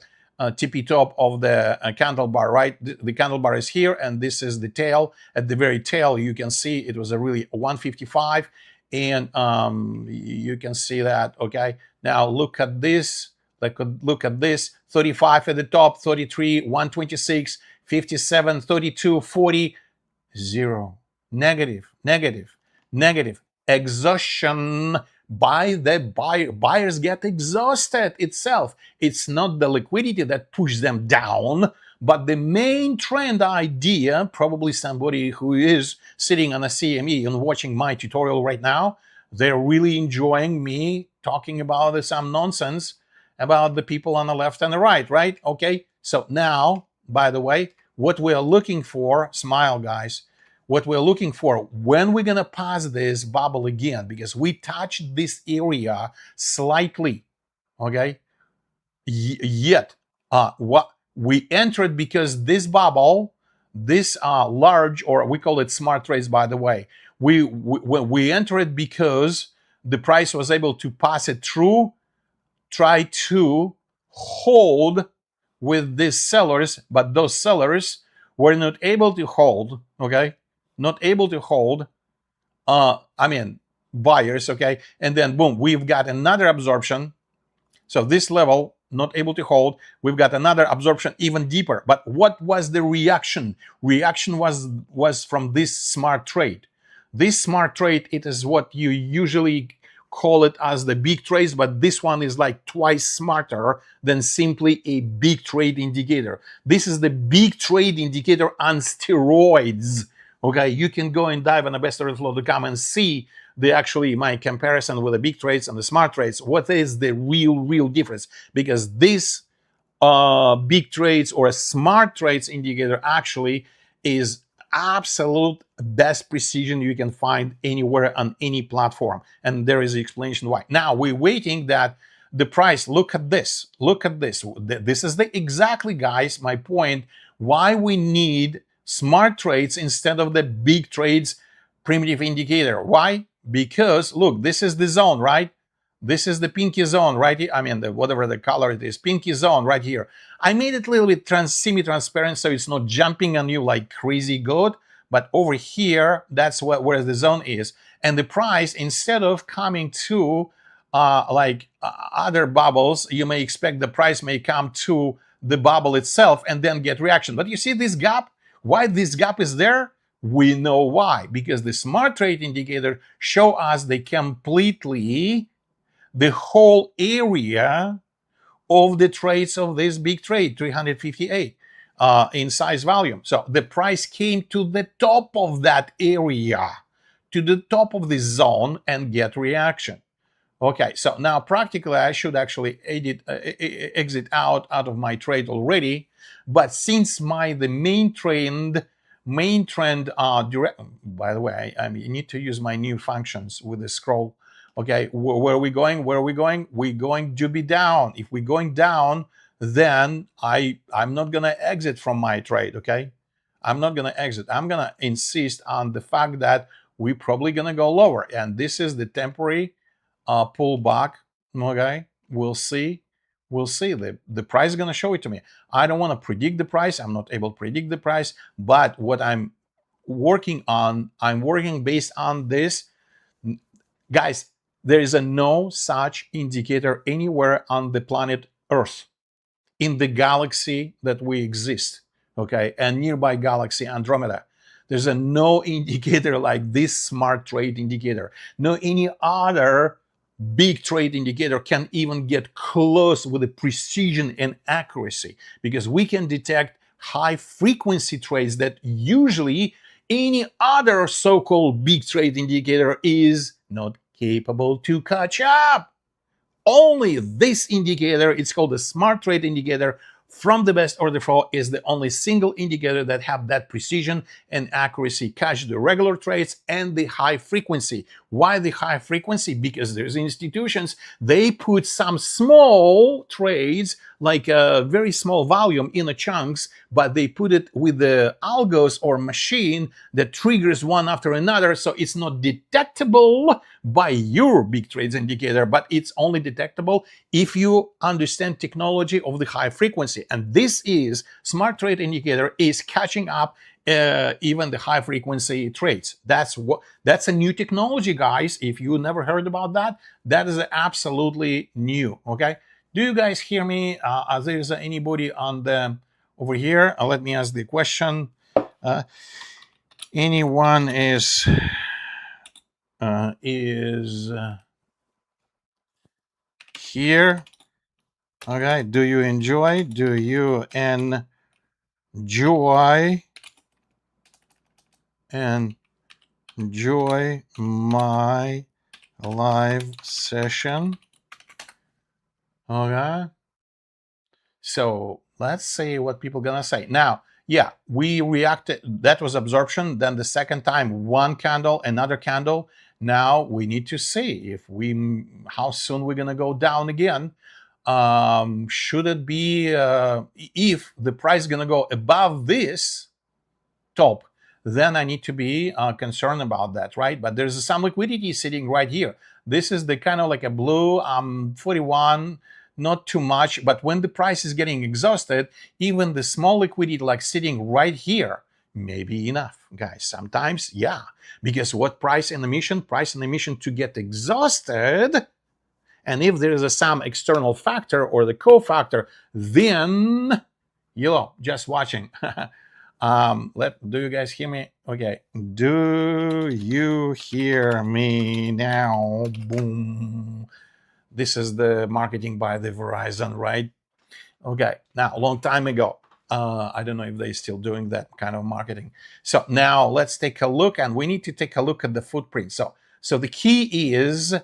tippy top of the candle bar, right? The candle bar is here, and this is the tail. At the very tail, you can see it was a really 155, and you can see that. Okay, now look at this. Look at this. 35 at the top, 33, 126, 57, 32, 40, 0, negative, negative, negative. Exhaustion by the buyer. Buyers get exhausted itself. It's not the liquidity that pushes them down, but the main trend idea, probably somebody who is sitting on a CME and watching my tutorial right now, they're really enjoying me talking about some nonsense about the people on the left and the right, right? Okay, so now, by the way, what we are looking for, smile guys, what we're looking for when we're gonna pass this bubble again, because we touched this area slightly, okay? Yet, what we entered, because this bubble, this large, or we call it smart trades, by the way, we entered because the price was able to pass it through, try to hold with these sellers, but those sellers were not able to hold, okay? Not able to hold, I mean, buyers, okay? And then boom, we've got another absorption. So this level, not able to hold, we've got another absorption even deeper. But what was the reaction? Reaction was from this smart trade. This smart trade, it is what you usually call it as the big trades, but this one is like twice smarter than simply a big trade indicator. This is the big trade indicator on steroids. Okay, you can go and dive on bestorders.com and see my comparison with the big trades and the smart trades. What is the real difference? Because this big trades or a smart trades indicator actually is absolute best precision you can find anywhere on any platform, and there is an explanation why. Now we're waiting that the price, look at this, this is the exactly, guys, my point, why we need smart trades instead of the big trades primitive indicator. Why? Because look, this is the zone, right? This is the pinky zone right here. I mean, whatever the color it is, pinky zone right here. I made it a little bit semi-transparent so it's not jumping on you like crazy goat. But over here, that's where the zone is. And the price, instead of coming to other bubbles, you may expect the price may come to the bubble itself and then get reaction. But you see this gap? Why this gap is there? We know why. Because the smart trade indicator show us the whole area of the trades of this big trade, 358 in size volume. So the price came to the top of that area, to the top of the zone and get reaction. Okay, so now practically I should actually exit out of my trade already, but since the main trend direct, by the way, I need to use my new functions with the scroll. Okay, where are we going? Where are we going? We're going to be down. If we're going down, then I'm not gonna exit from my trade. Okay, I'm not gonna exit. I'm gonna insist on the fact that we're probably gonna go lower, and this is the temporary pull back. Okay, we'll see. We'll see. The price is going to show it to me. I don't want to predict the price. I'm not able to predict the price. But what I'm working on, I'm working based on this. Guys, there is no such indicator anywhere on the planet Earth, in the galaxy that we exist, okay, and nearby galaxy Andromeda. There's no indicator like this smart trade indicator. No any other big trade indicator can even get close with the precision and accuracy, because we can detect high frequency trades that usually any other so-called big trade indicator is not capable to catch up. Only this indicator, it's called the smart trade indicator from the best order flow, is the only single indicator that have that precision and accuracy, catch the regular trades and the high frequency. Why the high frequency? Because there's institutions, they put some small trades, like a very small volume in a chunks, but they put it with the algos or machine that triggers one after another, so it's not detectable by your big trades indicator, but it's only detectable if you understand technology of the high frequency. And this is smart trade indicator is catching up even the high frequency trades. That's a new technology, guys. If you never heard about that, that is absolutely new. Okay, do you guys hear me? There's anybody on the over here? Let me ask the question. Anyone is here? Okay, do you enjoy? Do you enjoy my live session? Okay, so let's see what people gonna say now. Yeah, we reacted. That was absorption. Then the second time, one candle, another candle. Now we need to see if how soon we're gonna go down again. Should it be if the price is gonna go above this top, then I need to be concerned about that, right? But there's some liquidity sitting right here. This is the kind of like a blue 41, not too much, but when the price is getting exhausted, even the small liquidity like sitting right here may be enough, guys. Sometimes, yeah, because what price in emission to get exhausted, and if there is some external factor or the cofactor, then just watching. Do you guys hear me? Okay, do you hear me now? Boom. This is the marketing by the Verizon, right? Okay, now a long time ago. I don't know if they're still doing that kind of marketing. So now let's take a look, and we need to take a look at the footprint. So the key is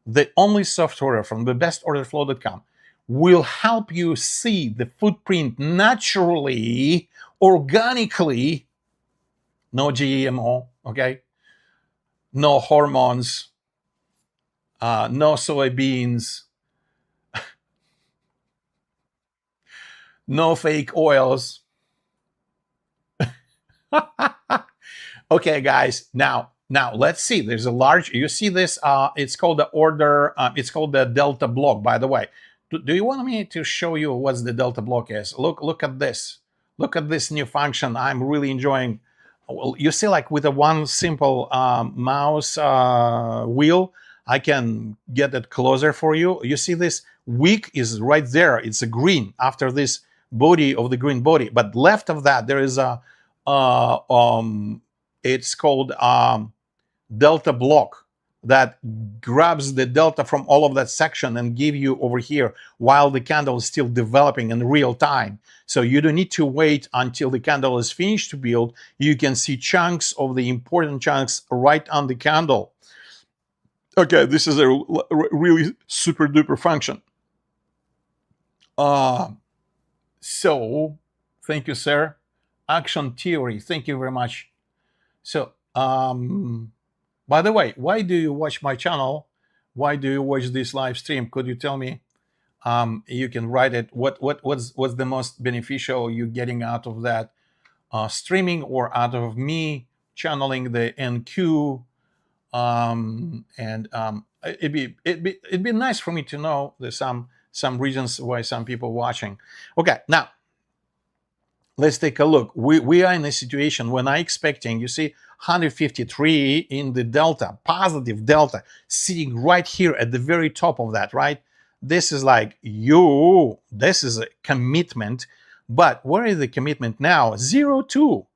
the only software from the bestorderflow.com will help you see the footprint naturally, organically, no GMO, okay? No hormones, no soybeans, no fake oils. Okay, guys, now let's see. There's a large, you see this, it's called the order, it's called the delta block, by the way. Do you want me to show you what the delta block is? Look at this. Look at this new function. I'm really enjoying. Well, you see, like with a one simple mouse wheel, I can get it closer for you. You see this wick is right there. It's a green after this body of the green body. But left of that, there is a, it's called delta block that grabs the delta from all of that section and give you over here while the candle is still developing in real time. So you don't need to wait until the candle is finished to build. You can see chunks of the important chunks right on the candle. Okay, this is a really super duper function. So thank you, sir. Action theory, thank you very much. So by the way, why do you watch my channel? Why do you watch this live stream? Could you tell me? You can write it. What's the most beneficial you getting out of that streaming, or out of me channeling the NQ? It'd be nice for me to know there's some reasons why some people watching. Okay, now let's take a look. We are in a situation when I expecting, you see 153 in the delta, positive delta, sitting right here at the very top of that, right? This is like this is a commitment, but where is the commitment now? 02,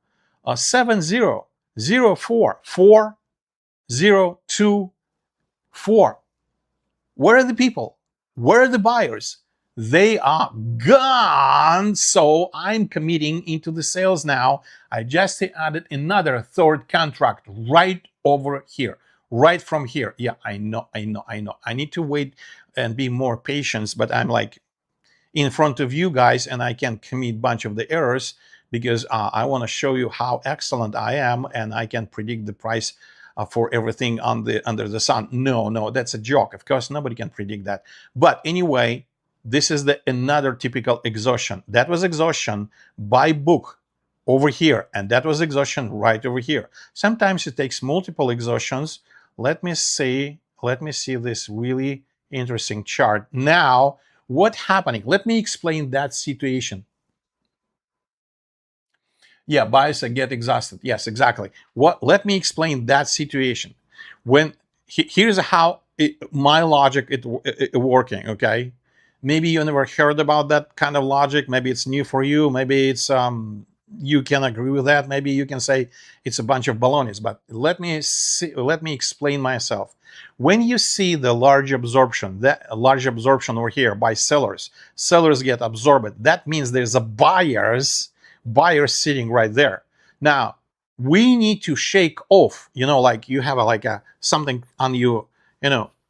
70, 04, 4, 0, 2, 4. Where are the people? Where are the buyers? They are gone. So I'm committing into the sales now. I just added another third contract right over here, right from here. Yeah, I know. I need to wait and be more patient, but I'm like in front of you guys and I can commit a bunch of the errors because I want to show you how excellent I am and I can predict the price for everything under the sun. No, that's a joke. Of course, nobody can predict that. But anyway, this is another typical exhaustion. That was exhaustion by book over here, and that was exhaustion right over here. Sometimes it takes multiple exhaustions. Let me see this really interesting chart. Now, what's happening? Let me explain that situation. Yeah, buyers get exhausted. Yes, exactly. Let me explain that situation. When here's how my logic it working. Okay, maybe you never heard about that kind of logic. Maybe it's new for you. Maybe it's you can agree with that. Maybe you can say it's a bunch of balonies. But let me explain myself. When you see the large absorption over here by sellers get absorbed. That means there's a buyers sitting right there. Now we need to shake off, like you have a something on you,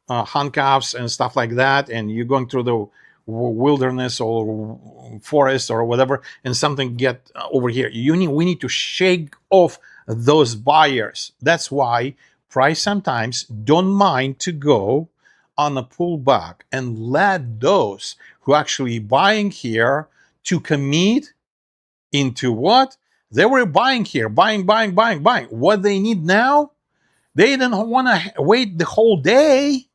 handcuffs and stuff like that, and you're going through the wilderness or forest or whatever, and something get over here. We need to shake off those buyers. That's why price sometimes don't mind to go on a pullback and let those who actually buying here to commit into what? They were buying here, buying. What they need now, they didn't want to wait the whole day.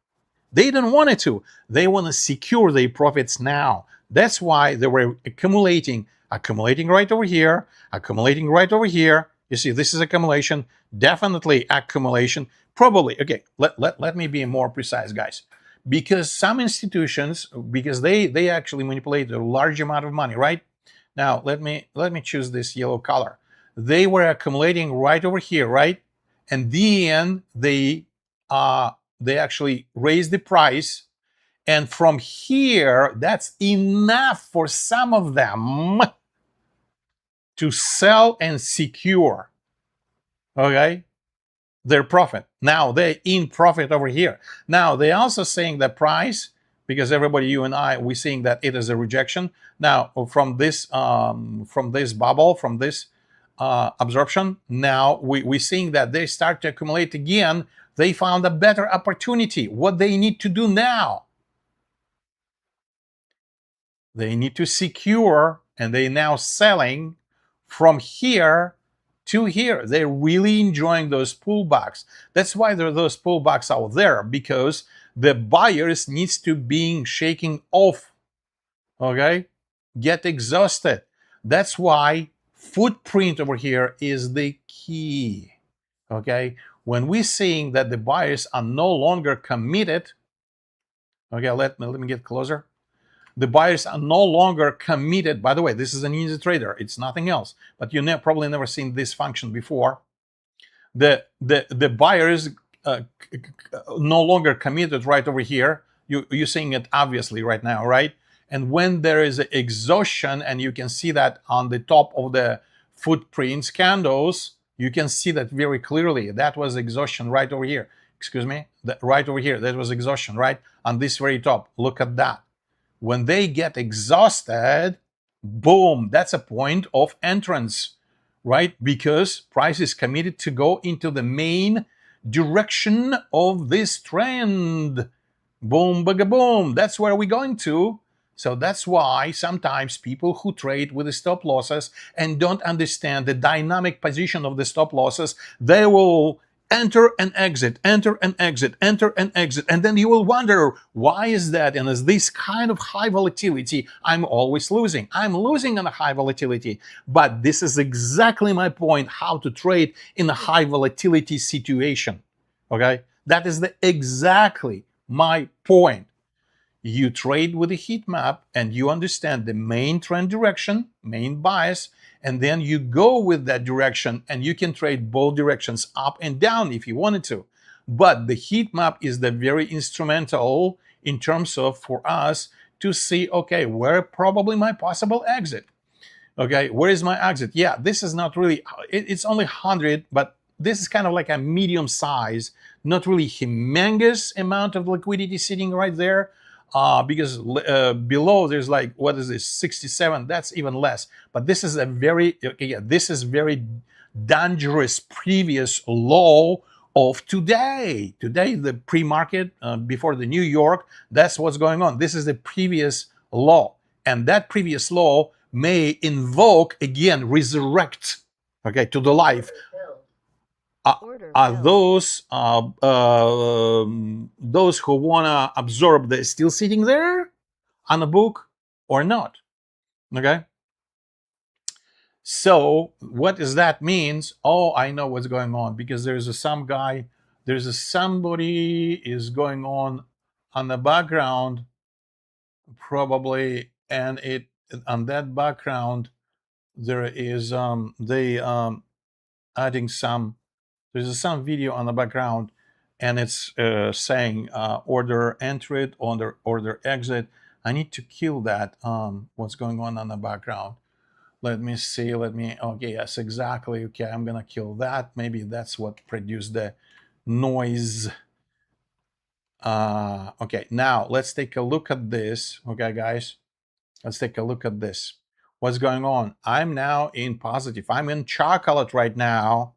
They didn't want it to. They want to secure their profits now. That's why they were accumulating right over here, accumulating right over here. You see, this is accumulation, definitely accumulation. Probably, okay, let me be more precise, guys. Because some institutions, because they actually manipulate a large amount of money, right? Now, let me choose this yellow color. They were accumulating right over here, right? And then they actually raised the price. And from here, that's enough for some of them to sell and secure, okay, their profit. Now they're in profit over here. Now they're also saying the price, because everybody, you and I, we're seeing that it is a rejection. Now from this bubble, from this absorption, now we're seeing that they start to accumulate again. They found a better opportunity. What they need to do now? They need to secure, and they're now selling from here to here. They're really enjoying those pullbacks. That's why there are those pullbacks out there, because the buyers needs to be shaking off, okay? Get exhausted. That's why footprint over here is the key, okay? When we're seeing that the buyers are no longer committed, okay, let me get closer. The buyers are no longer committed. By the way, this is an easy trader. It's nothing else. But you probably never seen this function before. The buyers no longer committed right over here. You're seeing it obviously right now, right? And when there is exhaustion, and you can see that on the top of the footprints candles, you can see that very clearly. That was exhaustion right over here. excuse me, right over here, that was exhaustion, right? On this very top, look at that. When they get exhausted, boom, that's a point of entrance, right? Because price is committed to go into the main direction of this trend. Boom, baga boom, that's where we're going to. So that's why sometimes people who trade with the stop losses and don't understand the dynamic position of the stop losses, they will enter and exit, enter and exit, enter and exit. And then you will wonder, why is that? And as this kind of high volatility, I'm always losing. I'm losing on a high volatility. But this is exactly my point, how to trade in a high volatility situation. Okay? That is exactly my point. You trade with a heat map and you understand the main trend direction, main bias, and then you go with that direction and you can trade both directions up and down if you wanted to. But the heat map is the very instrumental in terms of for us to see, okay, where probably my possible exit. Okay, where is my exit? Yeah, this is not really, it's only 100, but this is kind of like a medium size, not really humongous amount of liquidity sitting right there. Because below there's like, what is this, 67, that's even less. But this is a very, okay, yeah, this is very dangerous previous low of today. Today, the pre-market, before the New York, that's what's going on. This is the previous low. And that previous low may invoke, again, resurrect, okay, to the life. Those who wanna absorb, they're still sitting there on a book or not? Okay. So what does that means? Oh, I know what's going on, because there's somebody is going on the background probably, and it on that background there is adding some. There's some video on the background, and it's saying order entered, order exit. I need to kill that. What's going on the background? Let me see. Okay, yes, exactly. Okay, I'm gonna kill that. Maybe that's what produced the noise. Okay, now let's take a look at this. Okay, guys, let's take a look at this. What's going on? I'm now in positive. I'm in chocolate right now.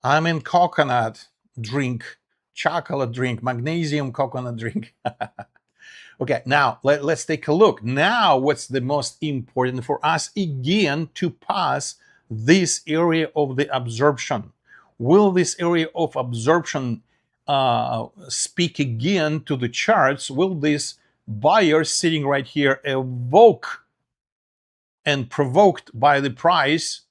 I'm in coconut drink, chocolate drink, magnesium coconut drink. Okay, now let's take a look. Now, what's the most important for us? Again, to pass this area of the absorption. Will this area of absorption speak again to the charts? Will this buyer sitting right here evoke and provoked by the price?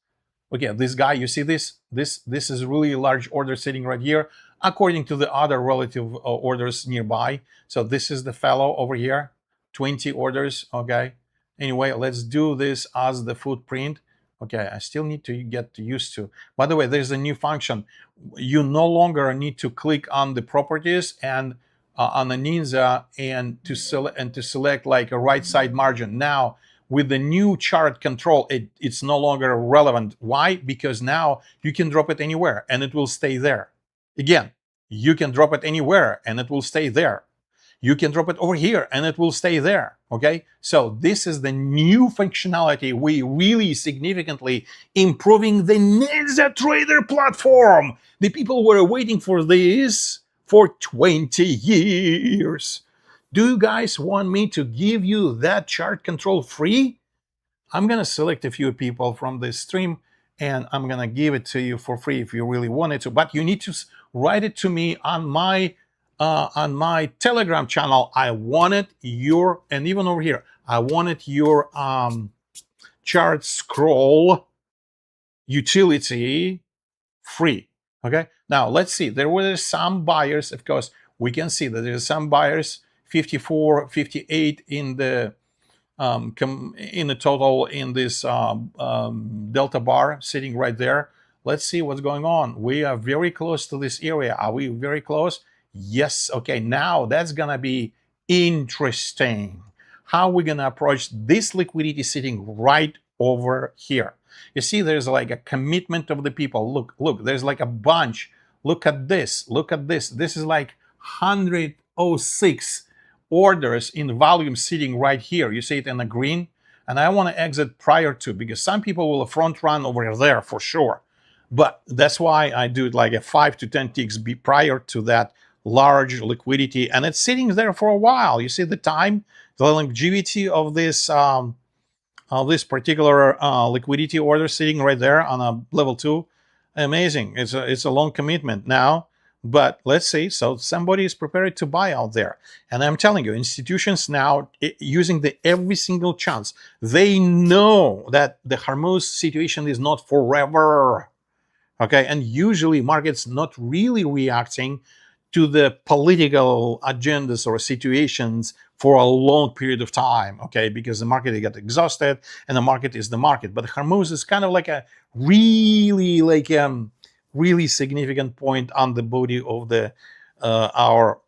Okay, this guy, you see this? This is really a large order sitting right here, according to the other relative orders nearby. So this is the fellow over here, 20 orders, okay? Anyway, let's do this as the footprint. Okay, I still need to get used to. By the way, there's a new function. You no longer need to click on the properties and on the Ninja and to select like a right side margin. Now, with the new chart control, it's no longer relevant. Why? Because now you can drop it anywhere and it will stay there. Again, you can drop it anywhere and it will stay there. You can drop it over here and it will stay there. Okay, so this is the new functionality. We really significantly improving the Ninja Trader platform. The people were waiting for this for 20 years. Do you guys want me to give you that chart control free? I'm going to select a few people from this stream and I'm going to give it to you for free if you really wanted to. But you need to write it to me on my Telegram channel. I wanted your, and even over here, I wanted your chart scroll utility free. Okay. Now let's see. There were some buyers, of course. We can see that there's some buyers. 54, 58 in the total in this delta bar sitting right there. Let's see what's going on. We are very close to this area. Are we very close? Yes. Okay, now that's gonna be interesting. How are we gonna approach this liquidity sitting right over here? You see, there's like a commitment of the people. Look, there's like a bunch Look at this. Look at this. This is like 106 orders in volume sitting right here. You see it in the green. And I want to exit prior to, because some people will front run over there for sure. But that's why I do it like a 5 to 10 ticks prior to that large liquidity. And it's sitting there for a while. You see the time, the longevity of this particular liquidity order sitting right there on a level 2. Amazing. It's a long commitment now, but let's see. So somebody is prepared to buy out there. And I'm telling you, institutions now using every single chance. They know that the Hormuz situation is not forever. Okay, and usually markets not really reacting to the political agendas or situations for a long period of time, okay, because the market got exhausted and the market is the market. But Hormuz is kind of like a really really significant point on the body of the our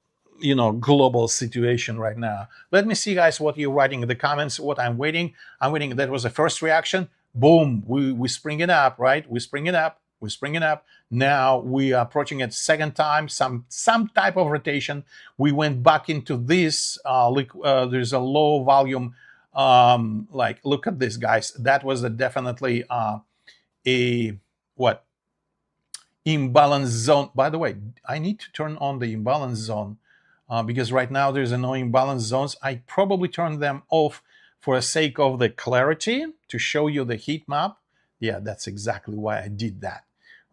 global situation right now. Let me see, guys, what you're writing in the comments. What I'm waiting. That was the first reaction. Boom, we spring it up, right? We spring it up. We're springing up. Now we are approaching it second time, some type of rotation. We went back into this. There's a low volume. Like, look at this, guys. That was definitely a what? Imbalance zone. By the way, I need to turn on the imbalance zone because right now there's no imbalance zones. I probably turned them off for the sake of the clarity to show you the heat map. Yeah, that's exactly why I did that.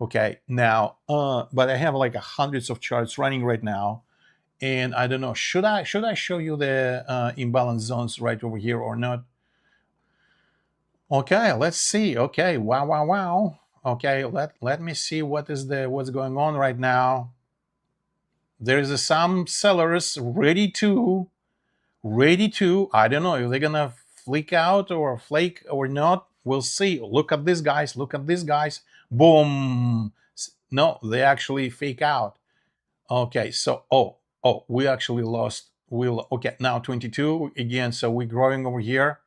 Okay, now, but I have like hundreds of charts running right now, and I don't know, should I show you the imbalance zones right over here or not? Okay, let's see. Okay, wow. Okay, let me see what's going on right now. There's some sellers ready to. I don't know if they're gonna flake out or flake or not. We'll see. Look at this, guys. Look at this, guys. Boom. No, they actually fake out. Okay, so we actually lost. Okay, now 22 again. So we're growing over here.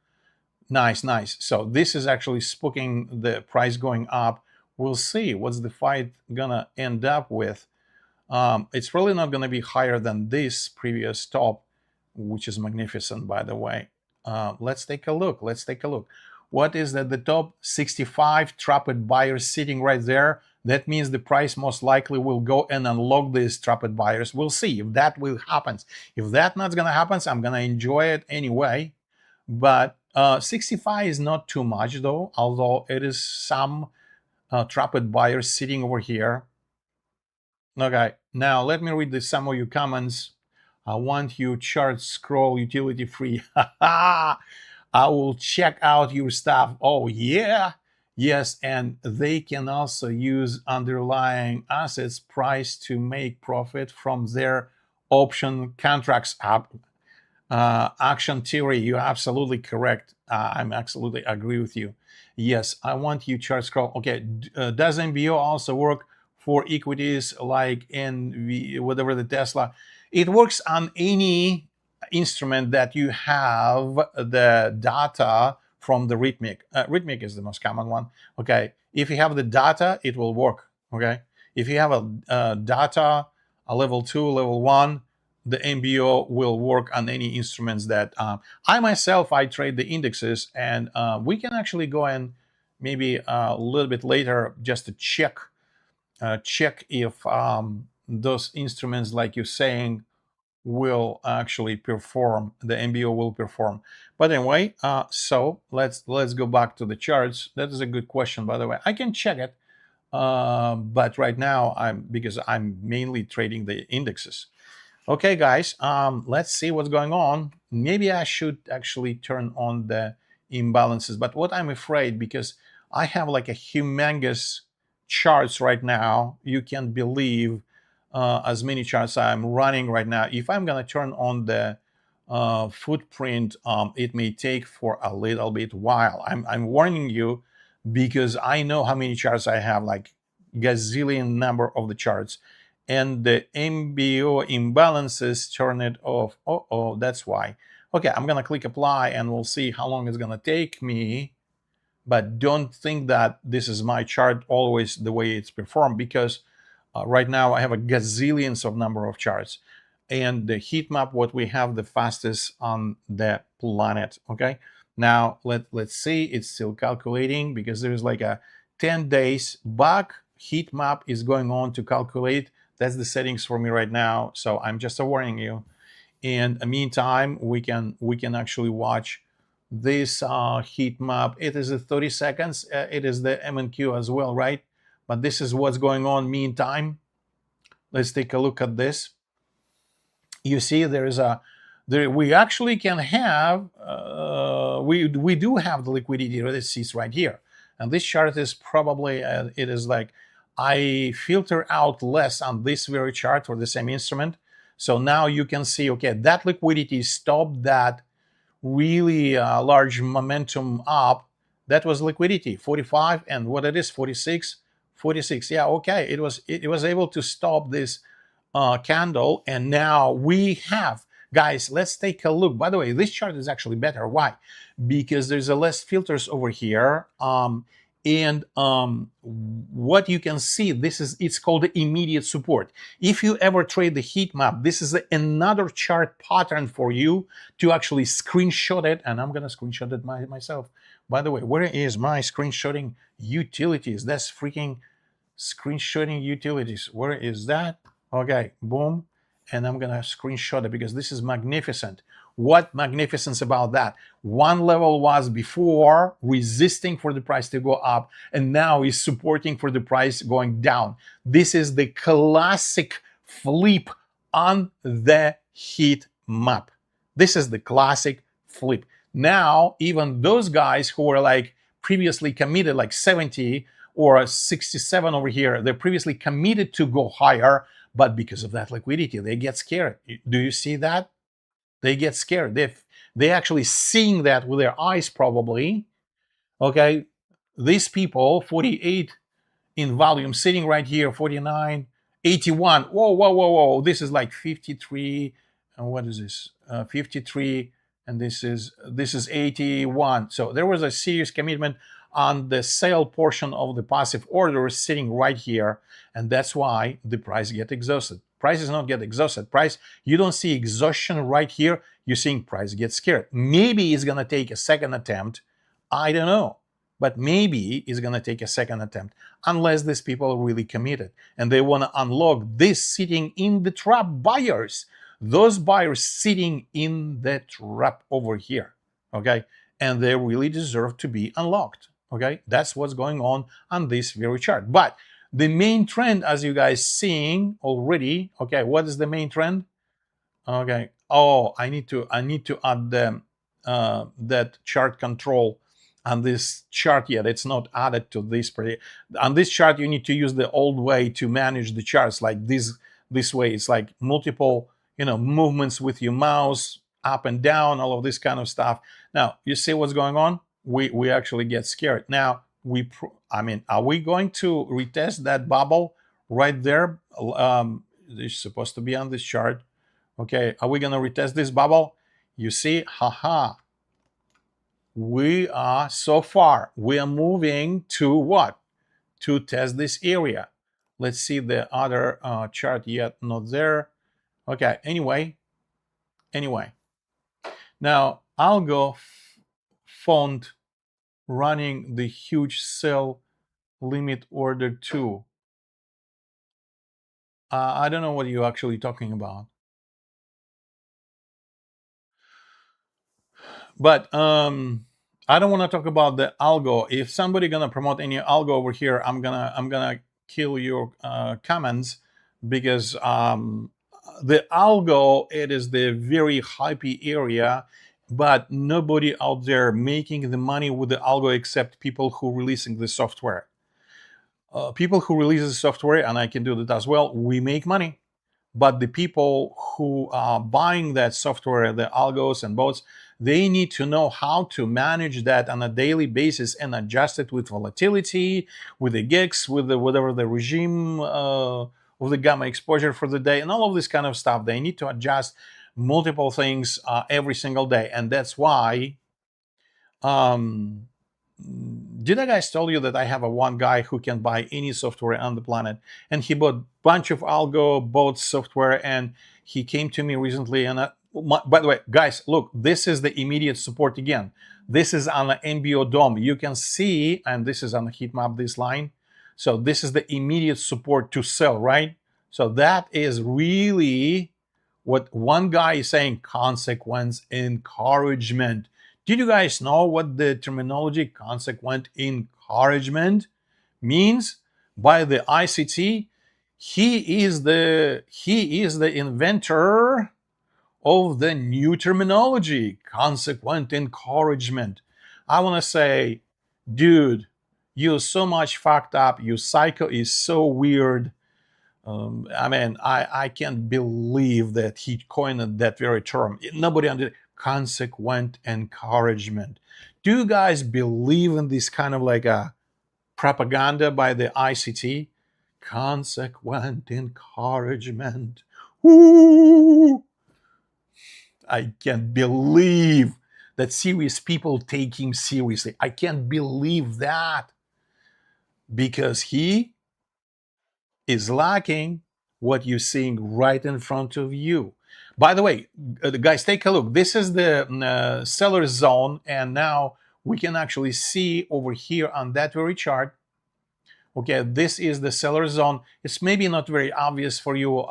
Nice. So this is actually spooking the price going up. We'll see what's the fight gonna end up with. It's probably not gonna be higher than this previous top, which is magnificent, by the way. Let's take a look. What is that? The top 65 trapped buyers sitting right there. That means the price most likely will go and unlock these trapped buyers. We'll see if that will happen. If that's not going to happen, I'm going to enjoy it anyway. But 65 is not too much, though, although it is some trapped buyers sitting over here. Okay, now let me read some of your comments. I want you chart scroll utility free. I will check out your stuff. Oh, yeah. Yes, and they can also use underlying assets price to make profit from their option contracts. Action theory, you're absolutely correct. I'm absolutely agree with you. Yes, I want you chart scroll. Okay, does MBO also work for equities like whatever the Tesla? It works on any instrument that you have the data from the Heatmap. Heatmap is the most common one. Okay, if you have the data, it will work. Okay, if you have a data, a level 2, level 1, the MBO will work on any instruments that I myself, I trade the indexes, and we can actually go and maybe a little bit later just to check if those instruments, like you're saying, will actually perform. The MBO will perform. But anyway, so let's go back to the charts. That is a good question, by the way. I can check it, but right now because I'm mainly trading the indexes. Okay, guys, let's see what's going on. Maybe I should actually turn on the imbalances, but what I'm afraid, because I have like a humongous charts right now, you can't believe as many charts I'm running right now. If I'm gonna turn on the footprint, it may take for a little bit while. I'm warning you because I know how many charts I have, like gazillion number of the charts. And the MBO imbalances turn it off. Oh, that's why. Okay, I'm gonna click apply and we'll see how long it's gonna take me. But don't think that this is my chart always the way it's performed, because Right now I have a gazillions of number of charts, and the heat map what we have the fastest on the planet. Okay, now let's see, it's still calculating because there's like a 10 days back heat map is going on to calculate. That's the settings for me right now, so I'm just warning you. In the meantime, we can actually watch this heat map. It is a 30 seconds. It is the MNQ as well, right? But this is what's going on meantime. Let's take a look at this. You see, we actually can have we do have the liquidity indices right here, and this chart is probably it is like I filter out less on this very chart for the same instrument. So now you can see, okay, that liquidity stopped that really large momentum up. That was liquidity 45, and what it is 46. Yeah, okay, it was able to stop this candle, and now we have, guys, let's take a look. By the way, this chart is actually better. Why? Because there's a less filters over here, and what you can see, it's called the immediate support. If you ever trade the heat map, this is another chart pattern for you to actually screenshot it, and I'm gonna screenshot it myself. By the way, where is my screenshotting utilities? That's freaking screenshotting utilities. Where is that? Okay, boom, and I'm gonna screenshot it because this is magnificent. What magnificence about that? One level was before resisting for the price to go up, and now is supporting for the price going down. This is the classic flip on the heat map. This is the classic flip. Now, even those guys who were like previously committed, like 70 or 67 over here, they're previously committed to go higher, but because of that liquidity, they get scared. Do you see that? They get scared. They actually seeing that with their eyes probably. Okay, these people, 48 in volume, sitting right here, 49, 81. Whoa. This is like 53. And what is this? 53, and this is 81. So there was a serious commitment on the sale portion of the passive order sitting right here, and that's why the price get exhausted. Price does not get exhausted. Price, you don't see exhaustion right here. You're seeing price get scared. Maybe it's gonna take a second attempt. I don't know, but maybe it's gonna take a second attempt unless these people are really committed and they want to unlock this sitting in the trap buyers. Those buyers sitting in the trap over here, okay, and they really deserve to be unlocked. Okay, that's what's going on this very chart. But the main trend, as you guys seeing already, okay, what is the main trend? Okay, oh, I need to add the that chart control on this chart yet. It's not added to this. On this chart, you need to use the old way to manage the charts, like this way. It's like multiple, movements with your mouse up and down, all of this kind of stuff. Now you see what's going on. We actually get scared. Now are we going to retest that bubble right there? It's supposed to be on this chart. Okay, are we gonna retest this bubble? You see, haha. We are moving to what? To test this area. Let's see the other chart yet, not there. Okay, anyway. Now, algo font running the huge sell limit order 2. I don't know what you're actually talking about. But I don't want to talk about the algo. If somebody gonna promote any algo over here, I'm gonna kill your comments, because the algo, it is the very hypey area, but nobody out there making the money with the algo except people who releasing the software. People who release the software, and I can do that as well, we make money. But the people who are buying that software, the algos and bots, they need to know how to manage that on a daily basis and adjust it with volatility, with the GEX, with whatever the regime of the gamma exposure for the day, and all of this kind of stuff. They need to adjust multiple things every single day, and that's why Did I guys tell you that I have a one guy who can buy any software on the planet, and he bought a bunch of algo bot software, and he came to me recently, and by the way, guys, look, this is the immediate support again. This is on the MBO DOM. You can see, and this is on the heat map, this line. So this is the immediate support to sell, right? So that is really what one guy is saying, consequence encouragement. Did you guys know what the terminology consequent encouragement means by the ICT? He is the inventor of the new terminology, consequent encouragement. I want to say, dude, you're so much fucked up. Your psycho is so weird. I mean, I can't believe that he coined that very term. Nobody understands consequent encouragement. Do you guys believe in this kind of like a propaganda by the ICT? Consequent encouragement. Woo! I can't believe that serious people take him seriously. I can't believe that, because he is lacking what you're seeing right in front of you. By the way, guys, take a look. This is the seller zone, and now we can actually see over here on that very chart. Okay, this is the seller zone. It's maybe not very obvious for you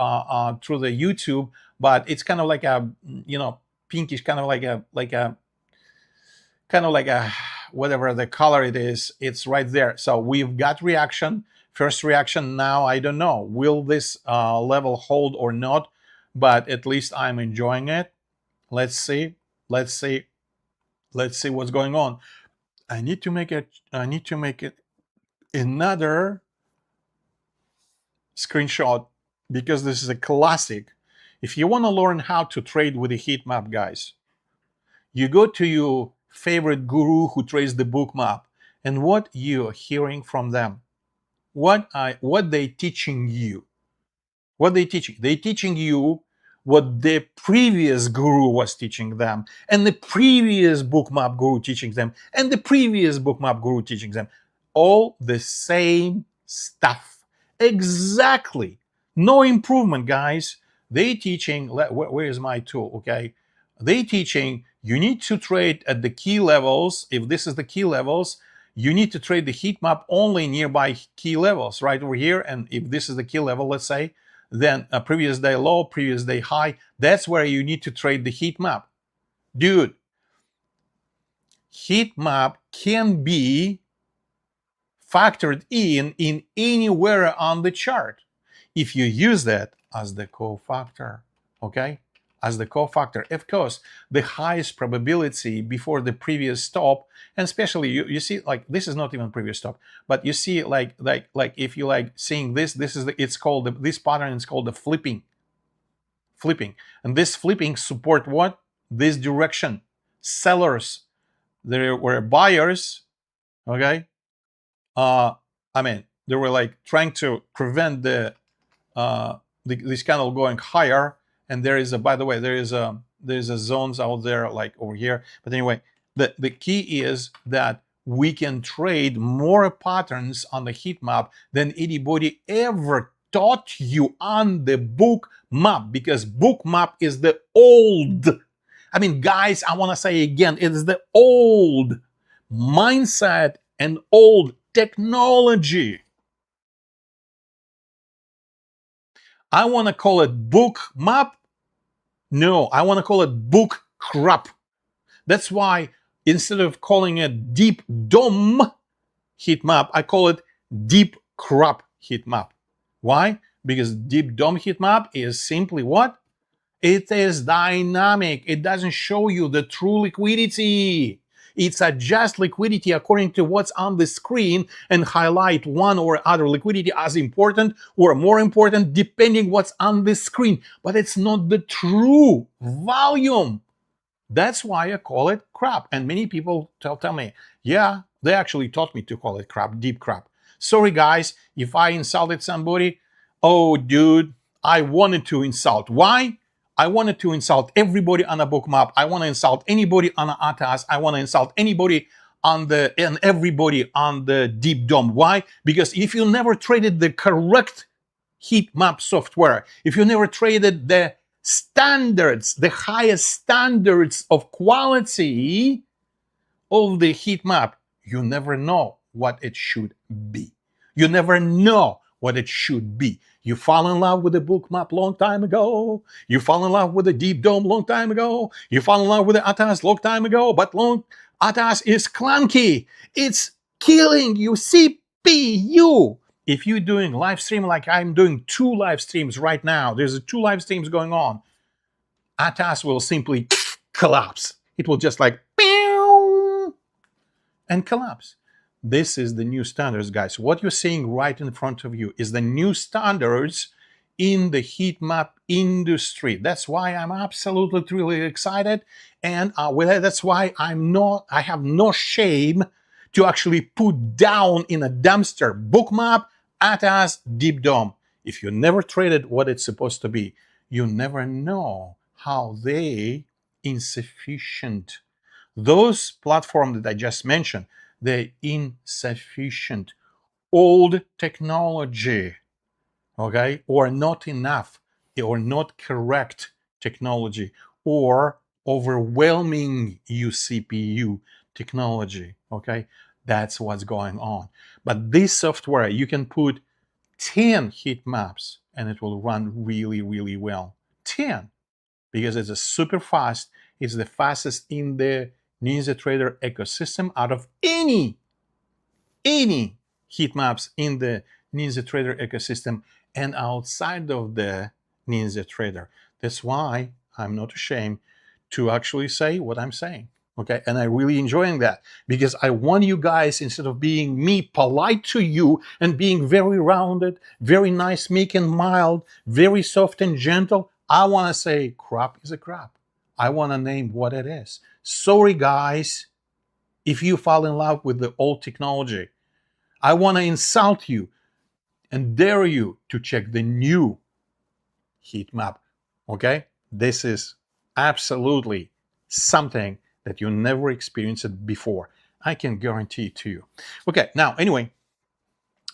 through the YouTube, but it's kind of like a, you know, pinkish, kind of like a whatever the color it is. It's right there. So we've got reaction. First reaction. Now I don't know, will this level hold or not, but at least I'm enjoying it. Let's see what's going on. I need to make it another screenshot, because this is a classic. If you want to learn how to trade with a heat map, guys, you go to your favorite guru who trades the book map, and what you're hearing from them, what they teaching you, what they teaching. They teaching you what the previous guru was teaching them, and the previous book map guru teaching them, and the previous book map guru teaching them. All the same stuff. Exactly. No improvement, guys. They teaching, where is my tool? Okay. They teaching you need to trade at the key levels. If this is the key levels, you need to trade the heat map only nearby key levels right over here. And if this is the key level, let's say, then a previous day low, previous day high, that's where you need to trade the heat map. Dude, heat map can be factored in anywhere on the chart if you use that as the cofactor. Okay, as the cofactor. Of course, the highest probability before the previous stop, and especially you see, like, this is not even previous stop, but you see like if you like seeing this is the, it's called this pattern is called the flipping, and this flipping support what? This direction. Sellers, there were buyers, okay. I mean, they were like trying to prevent this candle going higher. And there is a, by the way, there's a zones out there like over here. But anyway, the key is that we can trade more patterns on the heat map than anybody ever taught you on the book map, because book map is the old. I mean, guys, I want to say again, it is the old mindset and old technology. I want to call it book map. No, I want to call it book crap. That's why instead of calling it deep DOM heat map, I call it deep crap heat map. Why? Because deep DOM heat map is simply what? It is dynamic. It doesn't show you the true liquidity. It's adjust liquidity according to what's on the screen and highlight one or other liquidity as important or more important depending what's on the screen. But it's not the true volume. That's why I call it crap. And many people tell me, yeah, they actually taught me to call it crap, deep crap. Sorry, guys, if I insulted somebody. Oh, dude, I wanted to insult. Why? I wanted to insult everybody on a book map. I want to insult anybody on an ATAS. I want to insult anybody and everybody on the deep dome. Why? Because if you never traded the correct heat map software, if you never traded the standards, the highest standards of quality of the heat map, you never know what it should be. You never know what it should be. You fall in love with the book map long time ago. You fall in love with the deep dome long time ago. You fall in love with the ATAS long time ago. But ATAS is clunky. It's killing you CPU. If you're doing live stream like I'm doing 2 live streams right now, there's 2 live streams going on, ATAS will simply collapse. It will just like and collapse. This is the new standards, guys. What you're seeing right in front of you is the new standards in the heat map industry. That's why I'm absolutely really excited, and that's why I have no shame to actually put down in a dumpster bookmap, ATAS, deep dome. If you never traded what it's supposed to be, you never know how they insufficient. Those platforms that I just mentioned, they're insufficient. Old technology, okay, or not enough, or not correct technology, or overwhelming CPU technology, okay? That's what's going on. But this software, you can put 10 heat maps and it will run really, really well. 10, because it's a super fast. It's the fastest in the NinjaTrader ecosystem out of any heat maps in the NinjaTrader ecosystem and outside of the NinjaTrader. That's why I'm not ashamed to actually say what I'm saying. Okay, and I'm really enjoying that, because I want you guys, instead of being me polite to you and being very rounded, very nice, meek and mild, very soft and gentle, I want to say crap is a crap. I want to name what it is. Sorry, guys, if you fall in love with the old technology. I want to insult you and dare you to check the new heat map. Okay? This is absolutely something that you never experienced before. I can guarantee it to you. Okay, now, anyway,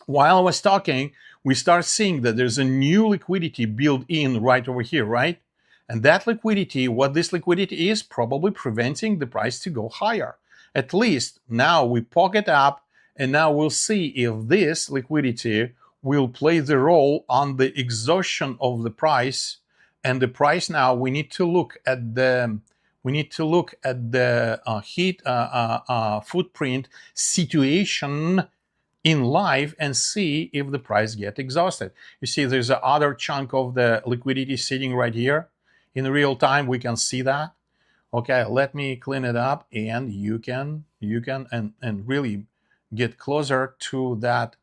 while I was talking, we start seeing that there's a new liquidity built in right over here, right? And that liquidity, what this liquidity is, probably preventing the price to go higher. At least now we pocket up, and now we'll see if this liquidity will play the role on the exhaustion of the price. And the price now, we need to look at the heat footprint situation in live and see if the price get exhausted. You see, there's a other chunk of the liquidity sitting right here. In real time, we can see that. Okay, let me clean it up, and you can really get closer to that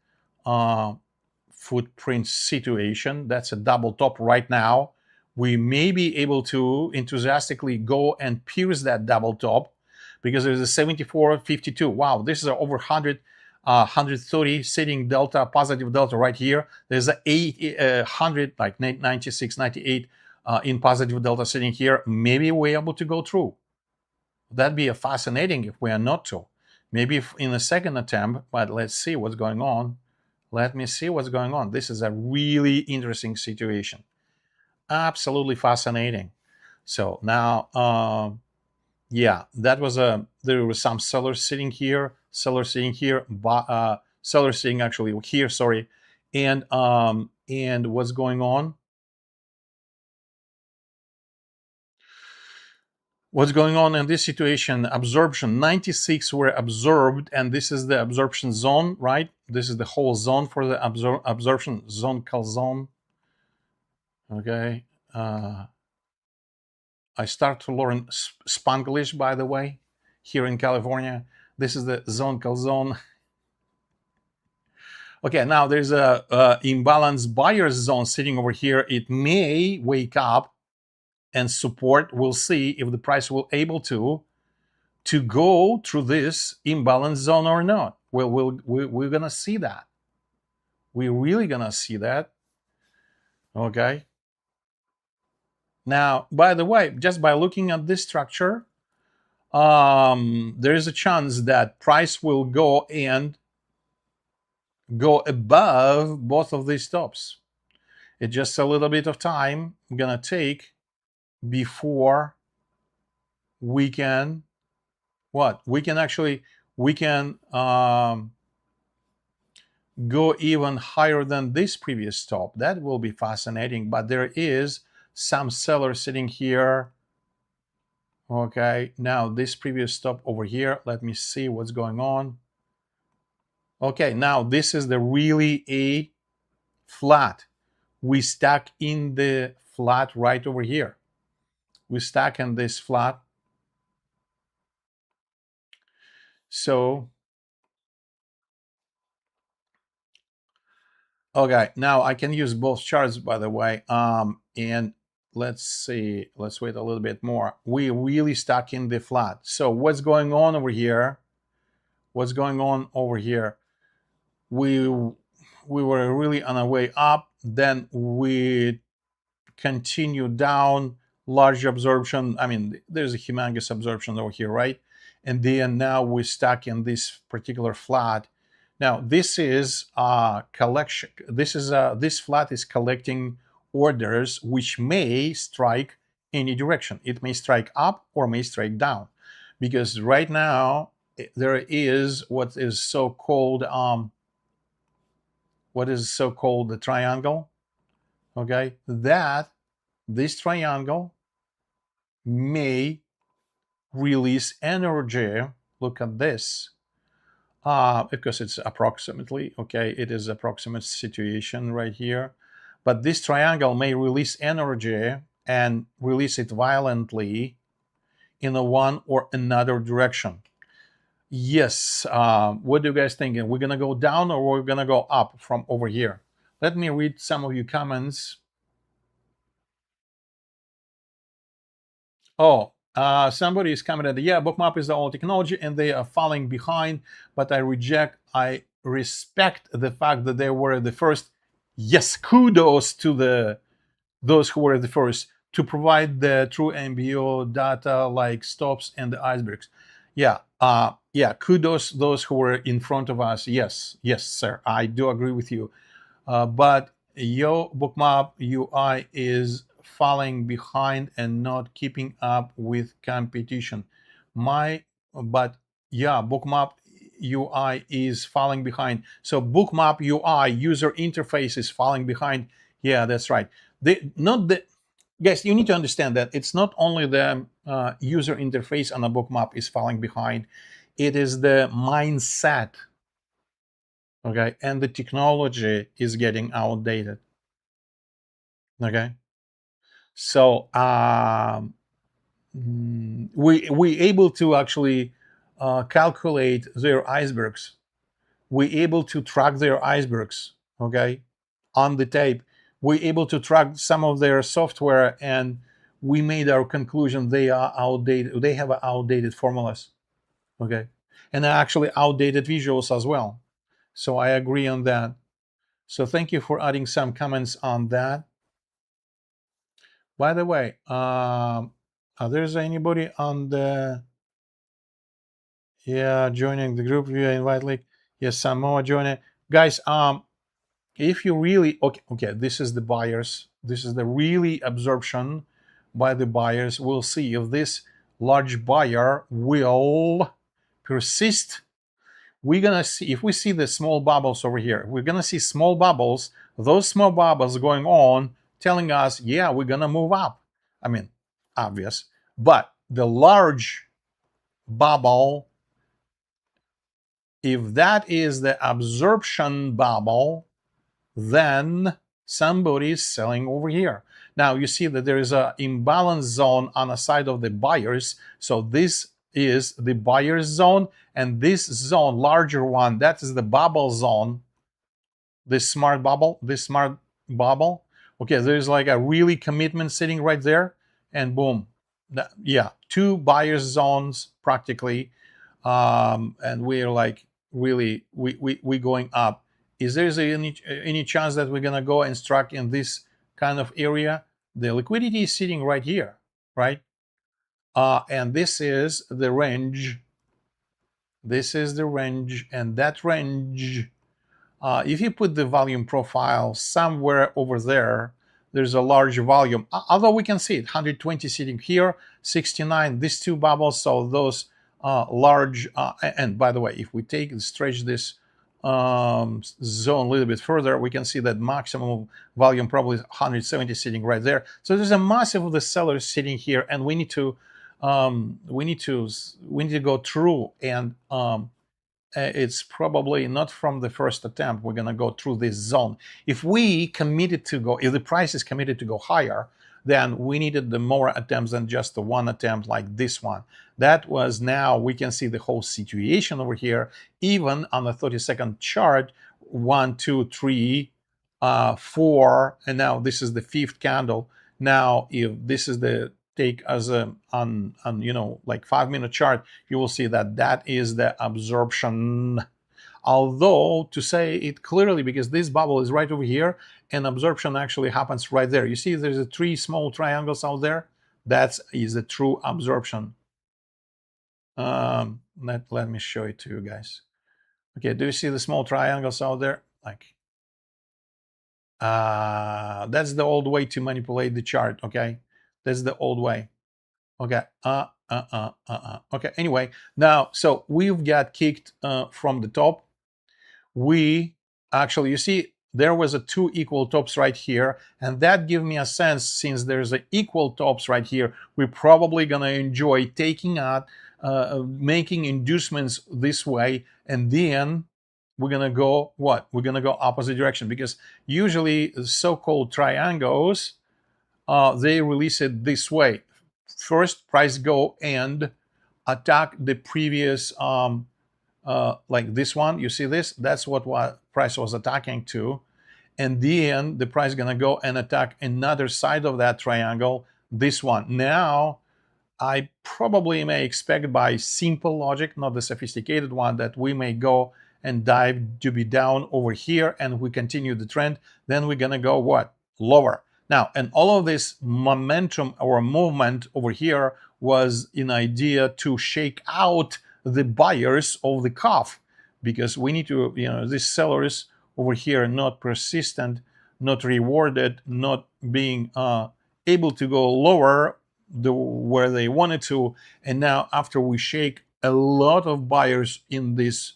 footprint situation. That's a double top right now. We may be able to enthusiastically go and pierce that double top, because there's a 74.52. Wow, this is over 130 sitting delta, positive delta right here. There's a 100, like 96, 98 in positive delta sitting here. Maybe we're able to go through. That'd be fascinating if we are not to. Maybe in the second attempt, but let's see what's going on. Let me see what's going on. This is a really interesting situation. Absolutely fascinating. So now, yeah, that was there was some sellers sitting here, sellers sitting actually here, sorry. And what's going on? What's going on in this situation? Absorption, 96 were absorbed, and this is the absorption zone, right? This is the whole zone for the absorption zone, calzone. Okay. I start to learn Spanglish, by the way, here in California. This is the zone calzone. Okay, now there's a imbalance buyer's zone sitting over here. It may wake up and support. We'll see if the price will able to go through this imbalance zone or not. Well, we're gonna see that. We're really gonna see that. Okay. Now, by the way, just by looking at this structure, there is a chance that price will go above both of these tops. It's just a little bit of time gonna take before we can go even higher than this previous top. That will be fascinating, but there is some seller sitting here. Okay, now this previous top over here, let me see what's going on. Okay, now this is the really a flat. We stuck in the flat right over here. We stuck in this flat. So, okay, now I can use both charts, by the way. And let's see, let's wait a little bit more. We really stuck in the flat. So what's going on over here? What's going on over here? We were really on our way up. Then we continue down, large absorption. I mean, there's a humongous absorption over here, right? And then now we're stuck in this particular flat. Now this is a collection. This flat is collecting orders which may strike any direction. It may strike up or may strike down, because right now there is what is so called the triangle. Okay, that this triangle may release energy. Look at this, because it's approximately, okay, it is approximate situation right here, but this triangle may release energy and release it violently in a one or another direction. Yes, what do you guys think? We're gonna go down or we're gonna go up from over here? Let me read some of your comments. Oh, somebody is commented, yeah, Bookmap is the old technology and they are falling behind, but I respect the fact that they were the first. Yes, kudos to those who were the first to provide the true MBO data like stops and the icebergs. Yeah, kudos those who were in front of us. Yes, sir, I do agree with you. But your Bookmap UI is falling behind and not keeping up with competition. Bookmap UI is falling behind. So Bookmap UI user interface is falling behind. Yeah, that's right. Guys, you need to understand that it's not only the user interface on a Bookmap is falling behind. It is the mindset. Okay, and the technology is getting outdated. Okay, so we able to actually calculate their icebergs. We able to track their icebergs. Okay, on the tape, we able to track some of their software, and we made our conclusion they are outdated. They have outdated formulas. Okay, and actually outdated visuals as well. So I agree on that. So thank you for adding some comments on that. By the way, there's anybody on the joining the group via invite link? Yes, some more joining. Guys, if you really okay, this is the buyers. This is the really absorption by the buyers. We'll see if this large buyer will persist. We're gonna see if we see the small bubbles over here. We're gonna see small bubbles. Those small bubbles going on, telling us, yeah, we're gonna move up. I mean, obvious. But the large bubble, if that is the absorption bubble, then somebody is selling over here. Now you see that there is an imbalance zone on the side of the buyers. So this is the buyer's zone, and this zone, larger one, that is the bubble zone. This smart bubble. Okay, there's like a really commitment sitting right there, and boom, two buyer's zones practically, and we're like really we going up. Is there any chance that we're gonna go and strike in this kind of area? The liquidity is sitting right here, right? and this is the range. This is the range, and that range, if you put the volume profile somewhere over there, there's a large volume, although we can see it, 120 sitting here, 69, these two bubbles, so those large, and by the way, if we take and stretch this zone a little bit further, we can see that maximum volume probably 170 sitting right there. So there's a massive of the sellers sitting here, and we need to go through, and it's probably not from the first attempt we're going to go through this zone. If we committed to go, if the price is committed to go higher, then we needed the more attempts than just the one attempt like this one. That was, now we can see the whole situation over here, even on the 30-second chart, 1, 2, 3, 4, and now this is the fifth candle. Now, if this is the take as a on like 5-minute chart, you will see that that is the absorption. Although, to say it clearly, because this bubble is right over here and absorption actually happens right there. You see there's a 3 small triangles out there. That is a true absorption. Let me show it to you guys. Okay, do you see the small triangles out there? Like, that's the old way to manipulate the chart. Okay, that's the old way. Okay. Okay. Anyway, now, so we've got kicked from the top. We actually, you see, there was a 2 equal tops right here, and that gives me a sense, since there's an equal tops right here, we're probably gonna enjoy taking out, making inducements this way, and then we're gonna go what? We're gonna go opposite direction, because usually so-called triangles, they release it this way. First, price go and attack the previous, like this one. You see this? That's what price was attacking to. And then the price is going to go and attack another side of that triangle, this one. Now, I probably may expect, by simple logic, not the sophisticated one, that we may go and dive to be down over here, and we continue the trend. Then we're going to go what? Lower. Now, and all of this momentum or movement over here was an idea to shake out the buyers of the cuff, because we need to, these sellers over here not persistent, not rewarded, not being able to go lower where they wanted to. And now, after we shake a lot of buyers in this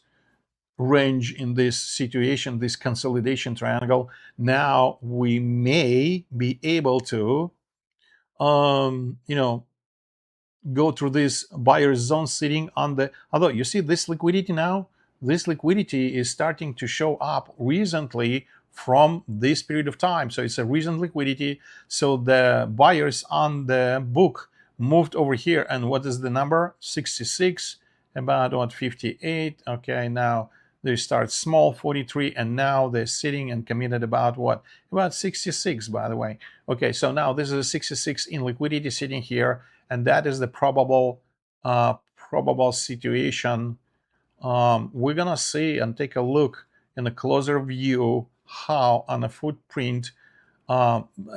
range, in this situation, this consolidation triangle, now we may be able to go through this buyer zone sitting on the, although you see this liquidity now, this liquidity is starting to show up recently from this period of time. So it's a recent liquidity. So the buyers on the book moved over here, and what is the number? 66, about what, 58. Okay, now they start small, 43, and now they're sitting and committed about what? About 66, by the way. Okay, so now this is a 66 in liquidity sitting here, and that is the probable situation. We're gonna see and take a look in a closer view how on a footprint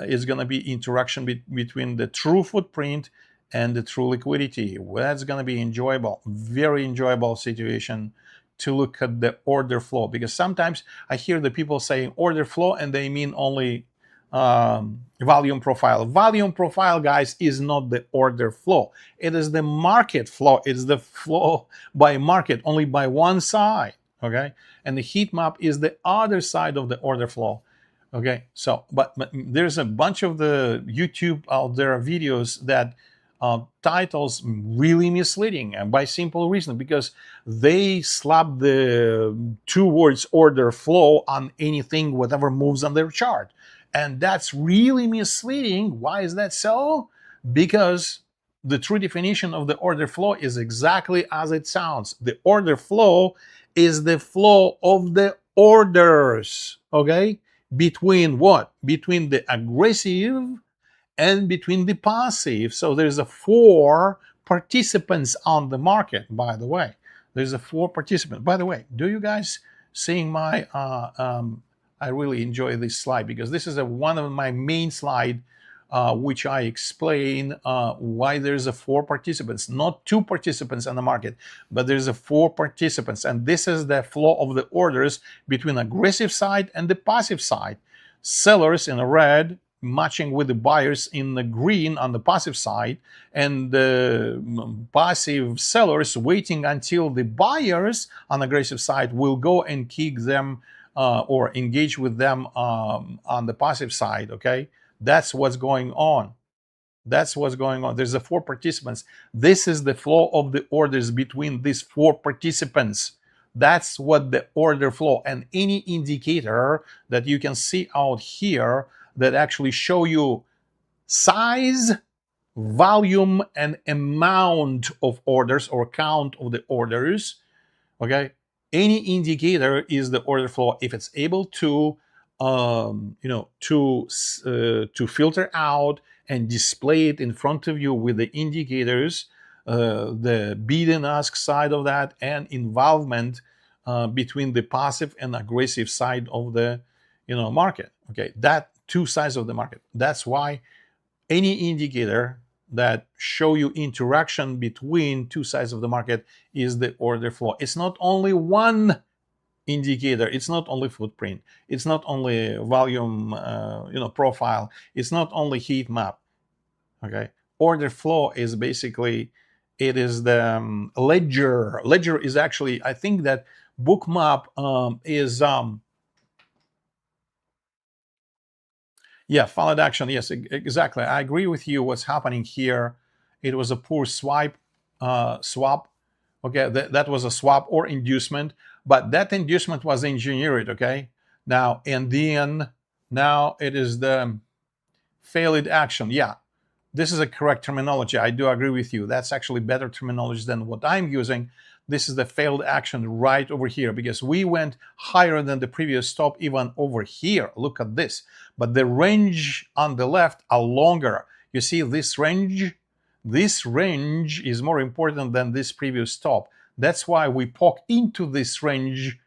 is gonna be interaction between the true footprint and the true liquidity. Well, that's gonna be enjoyable, very enjoyable situation to look at the order flow, because sometimes I hear the people saying order flow and they mean only volume profile. Volume profile, guys, is not the order flow. It is the market flow. It's the flow by market, only by one side, okay? And the heat map is the other side of the order flow, okay? So, but there's a bunch of the YouTube out there videos that titles really misleading, and by simple reason, because they slap the 2 words order flow on anything, whatever moves on their chart. And that's really misleading. Why is that so? Because the true definition of the order flow is exactly as it sounds. The order flow is the flow of the orders, okay? Between what? Between the aggressive and between the passive. So there's a 4 participants on the market, by the way. There's a 4 participants. By the way, do you guys seeing my I really enjoy this slide, because this is one of my main slide which I explain why there's a 4 participants, not 2 participants on the market, but there's a 4 participants. And this is the flow of the orders between aggressive side and the passive side. Sellers in red matching with the buyers in the green on the passive side, and the passive sellers waiting until the buyers on the aggressive side will go and kick them or engage with them on the passive side. Okay, that's what's going on. That's what's going on. There's the 4 participants. This is the flow of the orders between these 4 participants. That's what the order flow. And any indicator that you can see out here that actually show you size, volume, and amount of orders or count of the orders. Okay, any indicator is the order flow if it's able to to filter out and display it in front of you with the indicators, the bid and ask side of that, and involvement between the passive and aggressive side of the market. Okay, that 2 sides of the market. That's why any indicator that show you interaction between 2 sides of the market is the order flow. It's not only one indicator. It's not only footprint. It's not only volume, profile. It's not only heat map. Okay, order flow is basically, it is the ledger. Ledger is actually, I think that bookmap is yeah, followed action. Yes, exactly. I agree with you. What's happening here? It was a poor swap. Okay, that was a swap or inducement, but that inducement was engineered. Okay, now and then now it is the failed action. Yeah, this is a correct terminology. I do agree with you. That's actually better terminology than what I'm using. This is the failed action right over here because we went higher than the previous stop even over here. Look at this. But the range on the left are longer. You see this range? This range is more important than this previous stop. That's why we poke into this range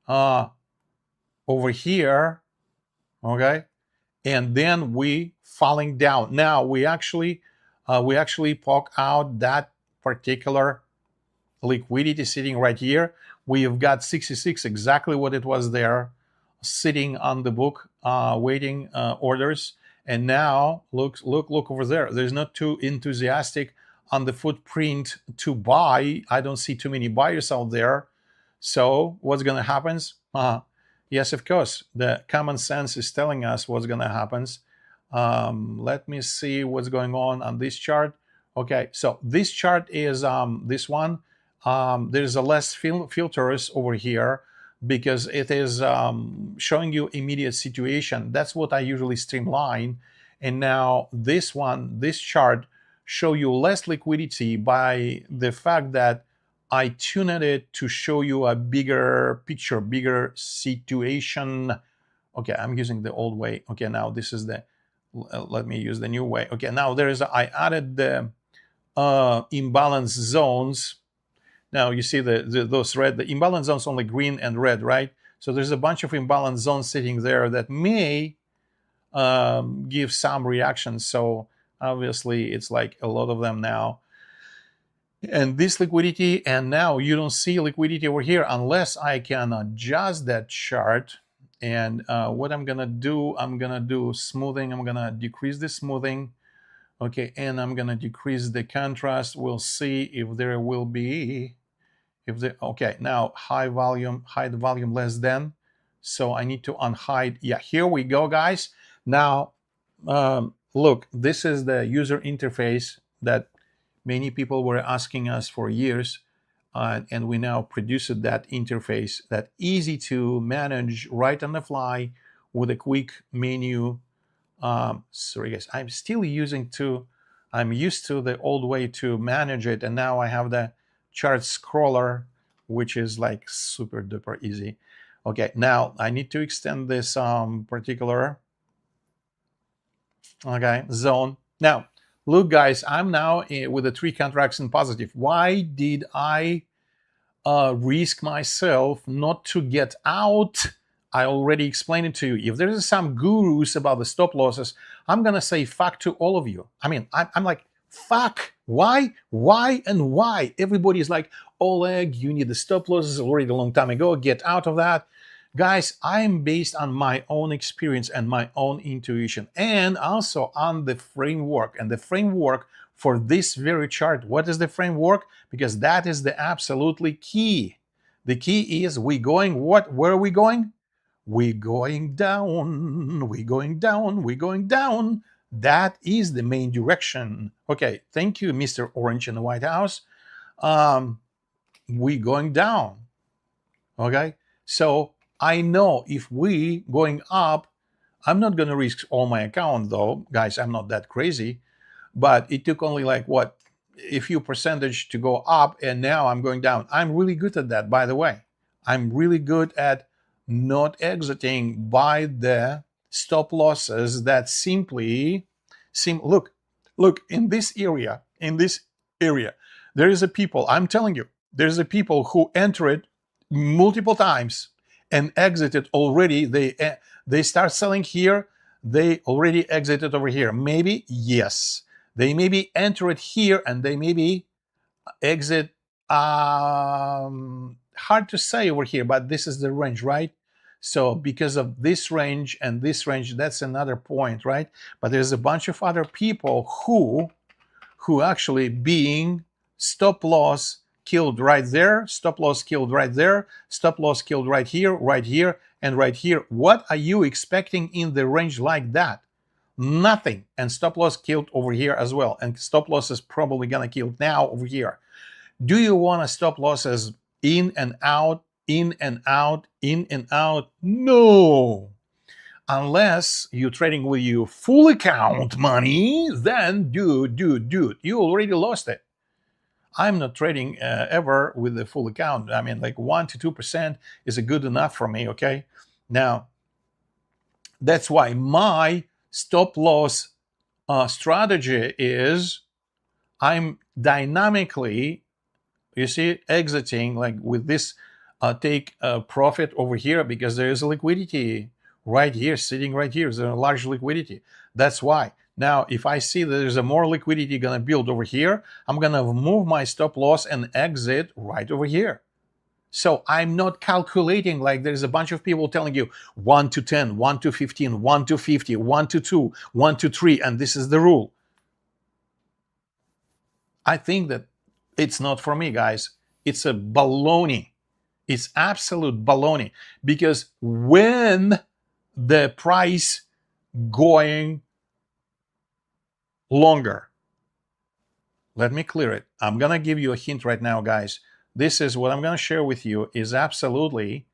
over here, okay? And then we falling down. Now we actually poke out that particular liquidity sitting right here. We have got 66, exactly what it was there, sitting on the book, waiting orders. And now look over there. There's not too enthusiastic on the footprint to buy. I don't see too many buyers out there. So what's going to happen? Yes, of course, the common sense is telling us what's going to happen. Let me see what's going on this chart. Okay, so this chart is this one. There's a less filters over here because it is showing you immediate situation. That's what I usually streamline. And now this one, this chart, show you less liquidity by the fact that I tuned it to show you a bigger picture, bigger situation. Okay, I'm using the old way. Okay, now this is the, let me use the new way. Okay, now there is, I added the imbalance zones. Now you see those red, the imbalance zones only green and red, right? So there's a bunch of imbalance zones sitting there that may give some reactions. So obviously it's like a lot of them now. And this liquidity, and now you don't see liquidity over here unless I can adjust that chart. And what I'm gonna do smoothing. I'm gonna decrease the smoothing. Okay, and I'm gonna decrease the contrast. We'll see if there will be, okay, now high volume, hide volume less than. So I need to unhide. Yeah, here we go, guys. Now, look, this is the user interface that many people were asking us for years, and we now produced that interface that easy to manage right on the fly with a quick menu. Sorry guys, I'm still I'm used to the old way to manage it, and now I have the chart scroller, which is like super duper easy. Okay, now I need to extend this particular zone. Now look guys, I'm now with the 3 contracts in positive. Why did I risk myself not to get out I already explained it to you. If there's some gurus about the stop losses, I'm going to say fuck to all of you. I mean, I'm like, fuck. Why? Why and why? Everybody is like, Oleg, you need the stop losses already a long time ago. Get out of that. Guys, I'm based on my own experience and my own intuition, and also on the framework. And the framework for this very chart, what is the framework? Because that is the absolutely key. The key is we going what? Where are we going? We're going down, we're going down, we're going down. That is the main direction. Okay, thank you, Mr. Orange in the White House. We're going down. Okay, so I know if we going up, I'm not going to risk all my account though, guys. I'm not that crazy, but it took only like what, a few percentage to go up, and now I'm going down. I'm really good at that, by the way. I'm really good at not exiting by the stop losses that simply seem. Look in this area, there is a people, I'm telling you, there's a people who enter it multiple times and exited already. They start selling here, they already exited over here. Maybe, yes, they maybe enter it here and they maybe exit, hard to say over here, but this is the range, right? So because of this range and this range, that's another point, right? But there's a bunch of other people who actually being stop loss killed right there, stop loss killed right there, stop loss killed right here, and right here. What are you expecting in the range like that? Nothing. And stop loss killed over here as well. And stop loss is probably gonna kill now over here. Do you want to stop losses in and out, in and out, in and out? No. Unless you're trading with your full account money, then dude, you already lost it. I'm not trading ever with the full account. I mean, like 1 to 2% is a good enough for me, okay? Now, that's why my stop loss strategy is I'm dynamically, you see, exiting like with this take profit over here because there is a liquidity right here, sitting right here. There's a large liquidity. That's why. Now, if I see that there's a more liquidity going to build over here, I'm going to move my stop loss and exit right over here. So I'm not calculating like there's a bunch of people telling you 1 to 10, 1 to 15, 1 to 50, 1 to 2, 1 to 3, and this is the rule. I think that it's not for me, guys. It's a baloney. It's absolute baloney. Because when the price going longer, let me clear it. I'm going to give you a hint right now, guys. This is what I'm going to share with you is absolutely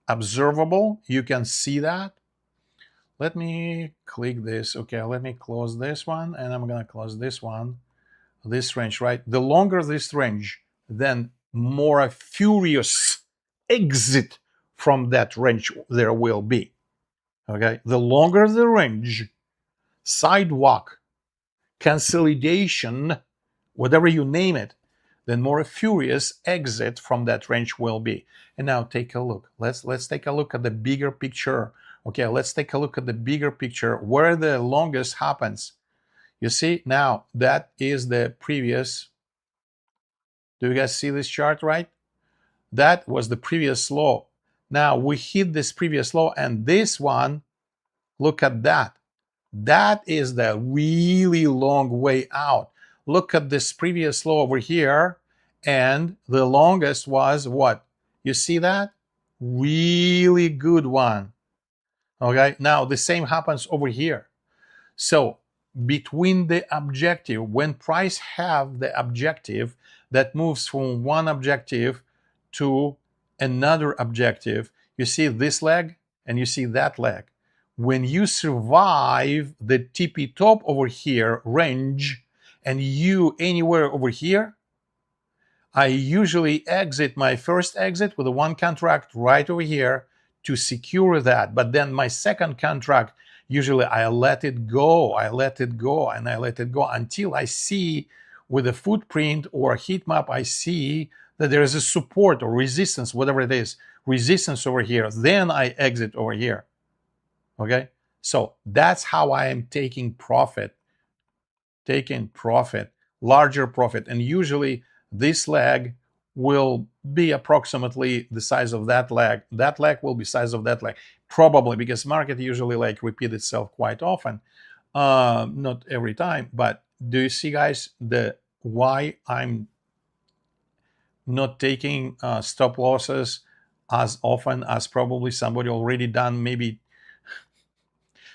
observable. You can see that. Let me click this. Okay, let me close this one, and I'm going to close this one. This range, right? The longer this range, then more furious exit from that range there will be. Okay, the longer the range, sidewalk, consolidation, whatever you name it, then more furious exit from that range will be. And now take a look. Let's take a look at the bigger picture. Okay, let's take a look at the bigger picture where the longest happens. You see, now that is the previous. Do you guys see this chart, right? That was the previous low. Now we hit this previous low, and this one, look at that. That is the really long way out. Look at this previous low over here, and the longest was what? You see that? Really good one. Okay, now the same happens over here. So between the objective, when price have the objective that moves from one objective to another objective, you see this leg and you see that leg. When you survive the TP top over here range and you anywhere over here, I usually exit my first exit with a one contract right over here to secure that. But then my second contract, usually I let it go, and I let it go until I see with a footprint or a heat map, I see that there is a support or resistance, whatever it is, resistance over here, then I exit over here. Okay, so that's how I am taking profit, larger profit. And usually this leg will be approximately the size of that leg. That leg will be size of that leg, probably, because market usually like repeat itself quite often. Not every time, but do you see, guys, the why I'm not taking stop losses as often as probably somebody already done, maybe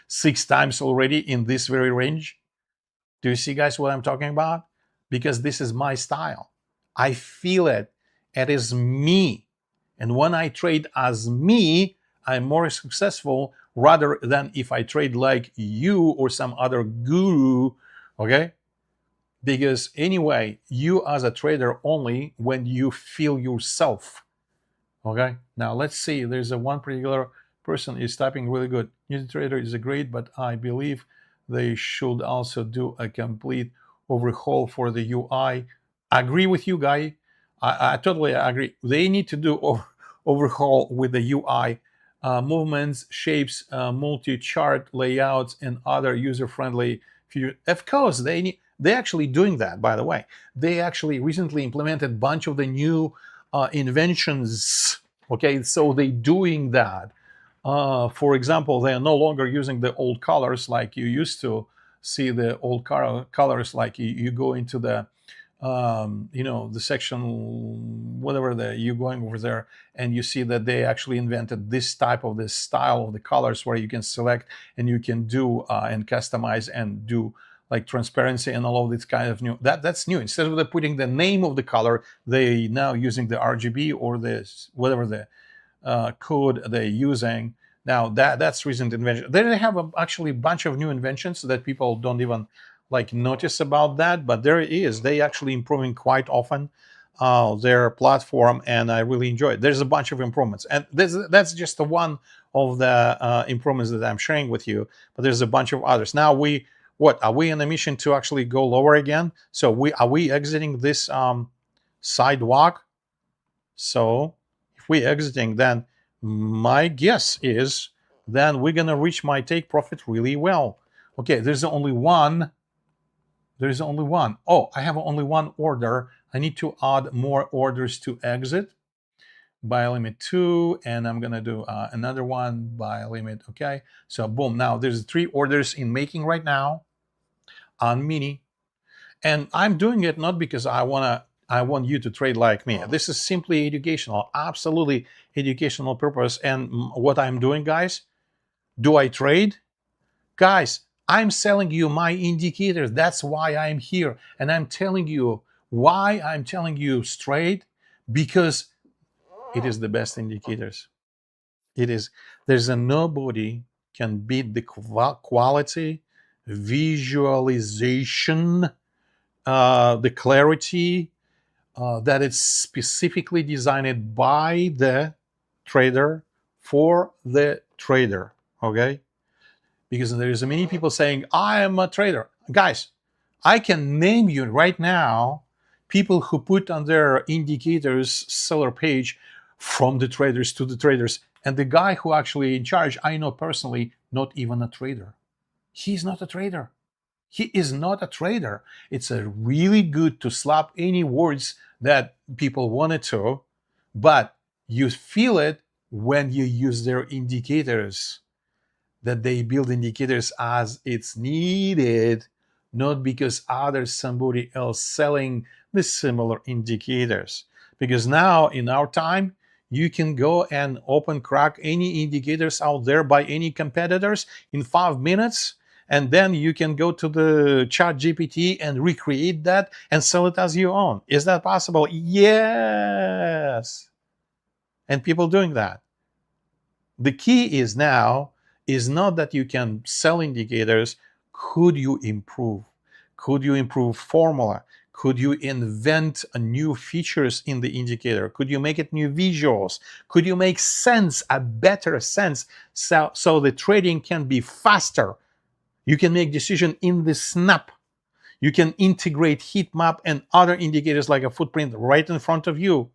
6 times already in this very range? Do you see, guys, what I'm talking about? Because this is my style. I feel it. It is me. And when I trade as me, I'm more successful rather than if I trade like you or some other guru, okay? Because anyway, you as a trader only when you feel yourself, okay? Now let's see, there's a one particular person is typing really good. New trader is a great, but I believe they should also do a complete overhaul for the UI. I agree with you, guy. I totally agree. They need to do overhaul with the UI, movements, shapes, multi-chart layouts, and other user-friendly features. Of course, they're actually doing that, by the way. They actually recently implemented a bunch of the new inventions. Okay, so they're doing that. For example, they are no longer using the old colors like you used to see the old colors, like you go into the the section, whatever you're going over there, and you see that they actually invented this style of the colors where you can select and you can do and customize and do like transparency and all of this kind of new. That's new. Instead of putting the name of the color, they now using the RGB or the whatever the code they're using. Now that's recent invention. They have actually a bunch of new inventions that people don't even like notice about that, but there it is. They actually improving quite often their platform, and I really enjoy it. There's a bunch of improvements, and that's just the one of the improvements that I'm sharing with you, but there's a bunch of others. Now are we on a mission to actually go lower again? So are we exiting this sidewalk? So if we exiting, then my guess is then we're gonna reach my take profit really well. Okay, there's only one. Oh, I have only one order. I need to add more orders to exit. Buy limit 2, and I'm gonna do another one, buy limit. Okay, so boom, now there's 3 orders in making right now on mini, and I'm doing it not because I want you to trade like me. This is simply educational, absolutely educational purpose. And what I'm doing, guys, do I trade? Guys, I'm selling you my indicators. That's why I'm here. And I'm telling you why I'm telling you straight, because it is the best indicators. It is. There's nobody can beat the quality, visualization, the clarity, that it's specifically designed by the trader for the trader. Okay, because there's many people saying I am a trader. Guys, I can name you right now people who put on their indicators seller page from the traders to the traders, and the guy who actually in charge, I know personally, not even a trader. He's not a trader. He is not a trader. It's a really good to slap any words that people wanted to, but you feel it when you use their indicators, that they build indicators as it's needed, not because somebody else selling the similar indicators. Because now in our time, you can go and open crack any indicators out there by any competitors in 5 minutes, and then you can go to the chat GPT and recreate that and sell it as your own. Is that possible? Yes. And people doing that. The key is now is not that you can sell indicators. Could you improve? Could you improve formula? Could you invent new features in the indicator? Could you make it new visuals? Could you make sense, a better sense, so the trading can be faster? You can make decision in the snap. You can integrate Heatmap and other indicators like a Footprint right in front of you.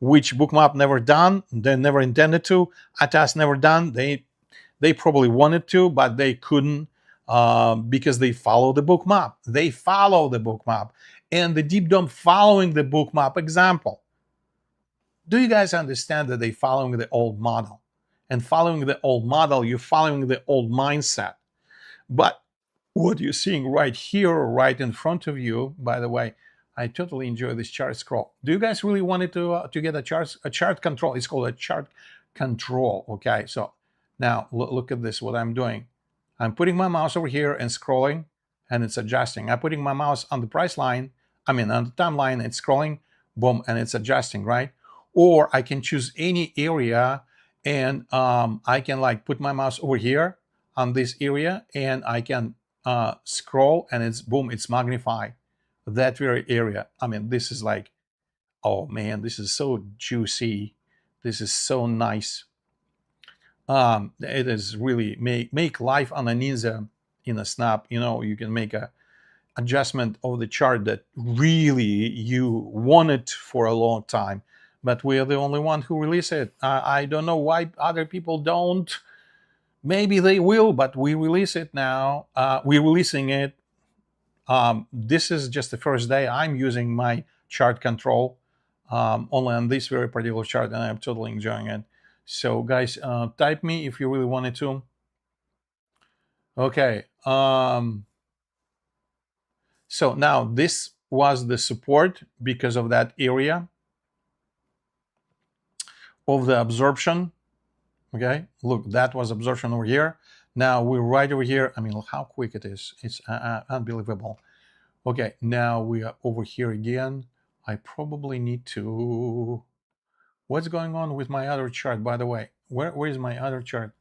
which Bookmap never done. They never intended to. Atas never done. They probably wanted to, but they couldn't because they follow the Bookmap. They follow the Bookmap, and the deep DOM following the Bookmap example. Do you guys understand that they following the old model? And following the old model, you're following the old mindset. But what you're seeing right here, right in front of you, by the way, I totally enjoy this chart scroll. Do you guys really want it to get a chart control? It's called a chart control. Okay, so now look at this. What I'm doing, I'm putting my mouse over here and scrolling, and it's adjusting. I'm putting my mouse on the price line. I mean on the timeline. It's scrolling, boom, and it's adjusting, right? Or I can choose any area, and I can like put my mouse over here on this area, and I can scroll, and it's boom, it's magnified that very area. I mean, this is like, oh man, this is so juicy. This is so nice. It is really make life on a ninja in a snap. You know, you can make a adjustment of the chart that really you wanted for a long time, but we are the only one who release it. I don't know why other people don't. Maybe they will, but we release it now. We're releasing it. This is just the first day I'm using my chart control only on this very particular chart, and I'm totally enjoying it. So guys, type me if you really wanted to. Okay. So now this was the support because of that area of the absorption. Okay, look, that was absorption over here. Now we're right over here. I mean, look how quick it is. It's unbelievable. Okay, now we are over here again. I probably need to... What's going on with my other chart, by the way? Where is my other chart?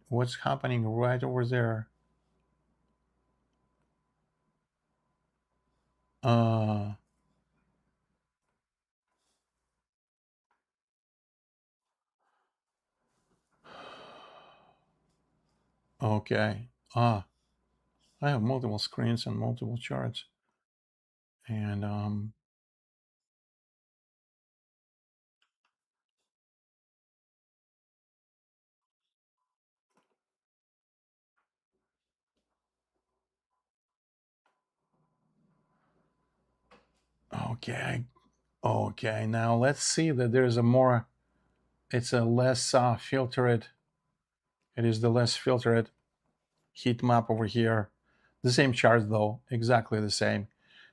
What's happening right over there? Okay. I have multiple screens and multiple charts. And okay. Okay, now let's see that there's a more, it's a less filtered, it is the less filtered heat map over here. The same chart though, exactly the same.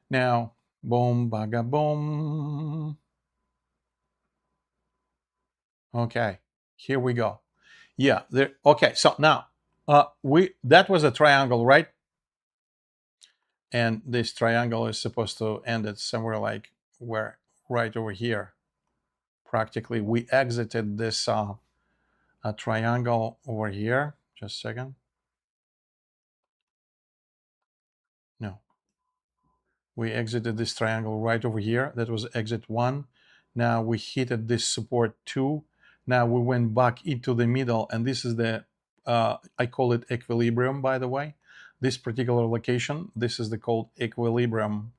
Now, boom, baga boom. Okay, here we go. Yeah, there. Okay, so now that was a triangle, right? And this triangle is supposed to end it somewhere like where, right over here. Practically, we exited this a triangle over here. Just a second. No, we exited this triangle right over here. That was exit 1. Now we hit this support 2. Now we went back into the middle, and this is the I call it equilibrium, by the way. This particular location, this is the called equilibrium,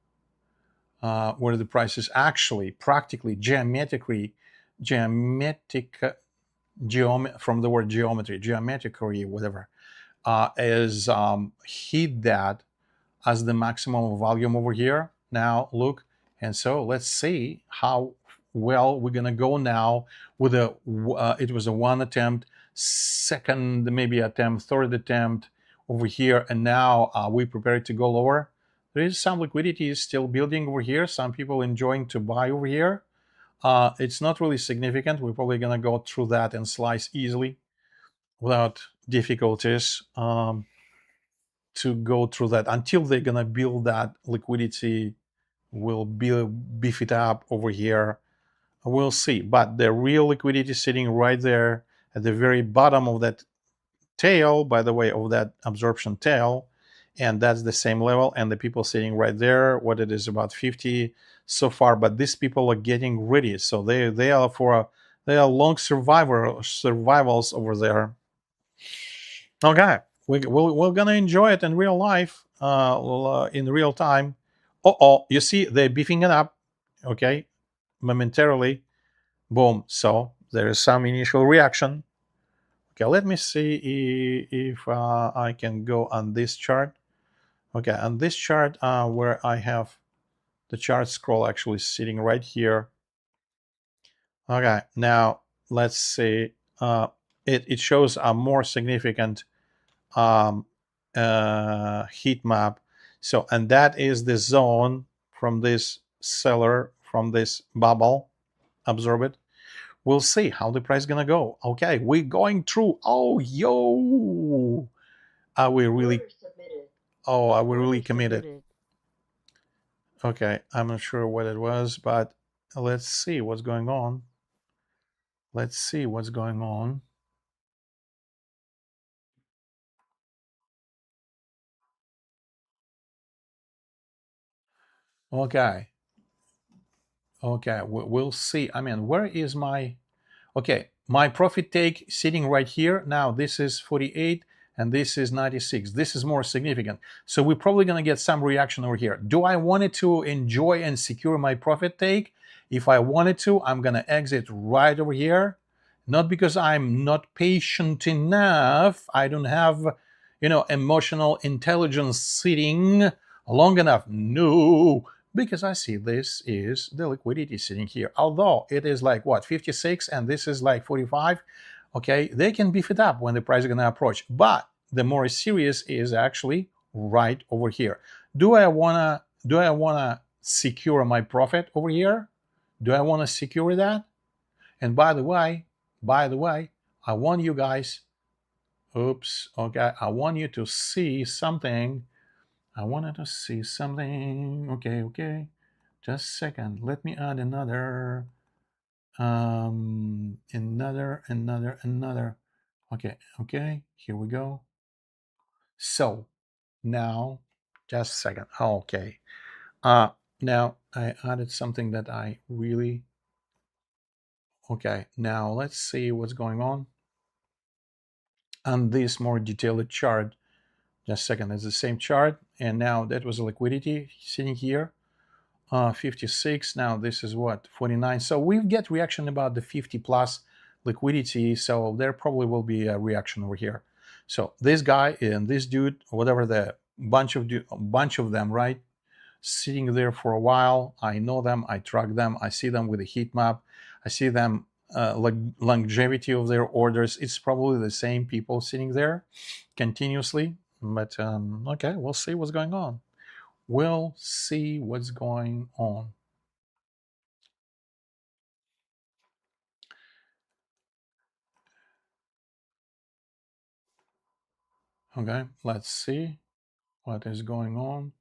where the price is actually practically geometrically from the word geometry, geometrically, whatever, is hit that as the maximum volume over here. Now look, and so let's see how well we're gonna go now with a it was a 1 attempt, second maybe attempt, third attempt over here, and now we prepared to go lower. There is some liquidity is still building over here. Some people enjoying to buy over here. It's not really significant. We're probably gonna go through that and slice easily without difficulties. To go through that until they're gonna build that liquidity, will beef it up over here. We'll see, but the real liquidity is sitting right there at the very bottom of that tail, by the way, of that absorption tail, and that's the same level. And the people sitting right there, what it is, about 50 so far, but these people are getting ready, so they are long survivals over there. Okay, we're gonna enjoy it in real life, in real time. You see, they're beefing it up, okay, momentarily. Boom. So there is some initial reaction. Okay, let me see if I can go on this chart. Okay, on this chart where I have the chart scroll actually sitting right here. Okay, now let's see. It shows a more significant heat map. So, and that is the zone from this seller, from this bubble. Absorb it. We'll see how the price is gonna go. Okay, we're going through. Oh, yo, are we really? Oh, are we really committed? Okay, I'm not sure what it was, but let's see what's going on. Let's see what's going on. Okay. Okay, we'll see. I mean, where is my... Okay, my profit take sitting right here. Now this is 48 and this is 96. This is more significant. So we're probably going to get some reaction over here. Do I want it to enjoy and secure my profit take? If I wanted to, I'm going to exit right over here. Not because I'm not patient enough. I don't have, emotional intelligence sitting long enough. No, because I see this is the liquidity sitting here. Although it is like what, 56 and this is like 45. Okay, they can beef it up when the price is going to approach. But the more serious is actually right over here. Do I wanna secure my profit over here? Do I want to secure that? And by the way, I want you guys, I want you to see something. I wanted to see something. Okay. Just a second. Let me add another. Another. Okay. Here we go. So now, just a second. Okay. Now I added something that I really. Okay. Now let's see what's going on this more detailed chart. Just a second. It's the same chart, and now that was a liquidity sitting here. 56. Now this is what, 49. So we get reaction about the 50 plus liquidity. So there probably will be a reaction over here. So this guy and this dude, whatever, the bunch of them, right, sitting there for a while. I know them. I track them. I see them with a heat map. I see them longevity of their orders. It's probably the same people sitting there continuously. But okay, we'll see what's going on. We'll see what's going on. Okay, let's see what is going on.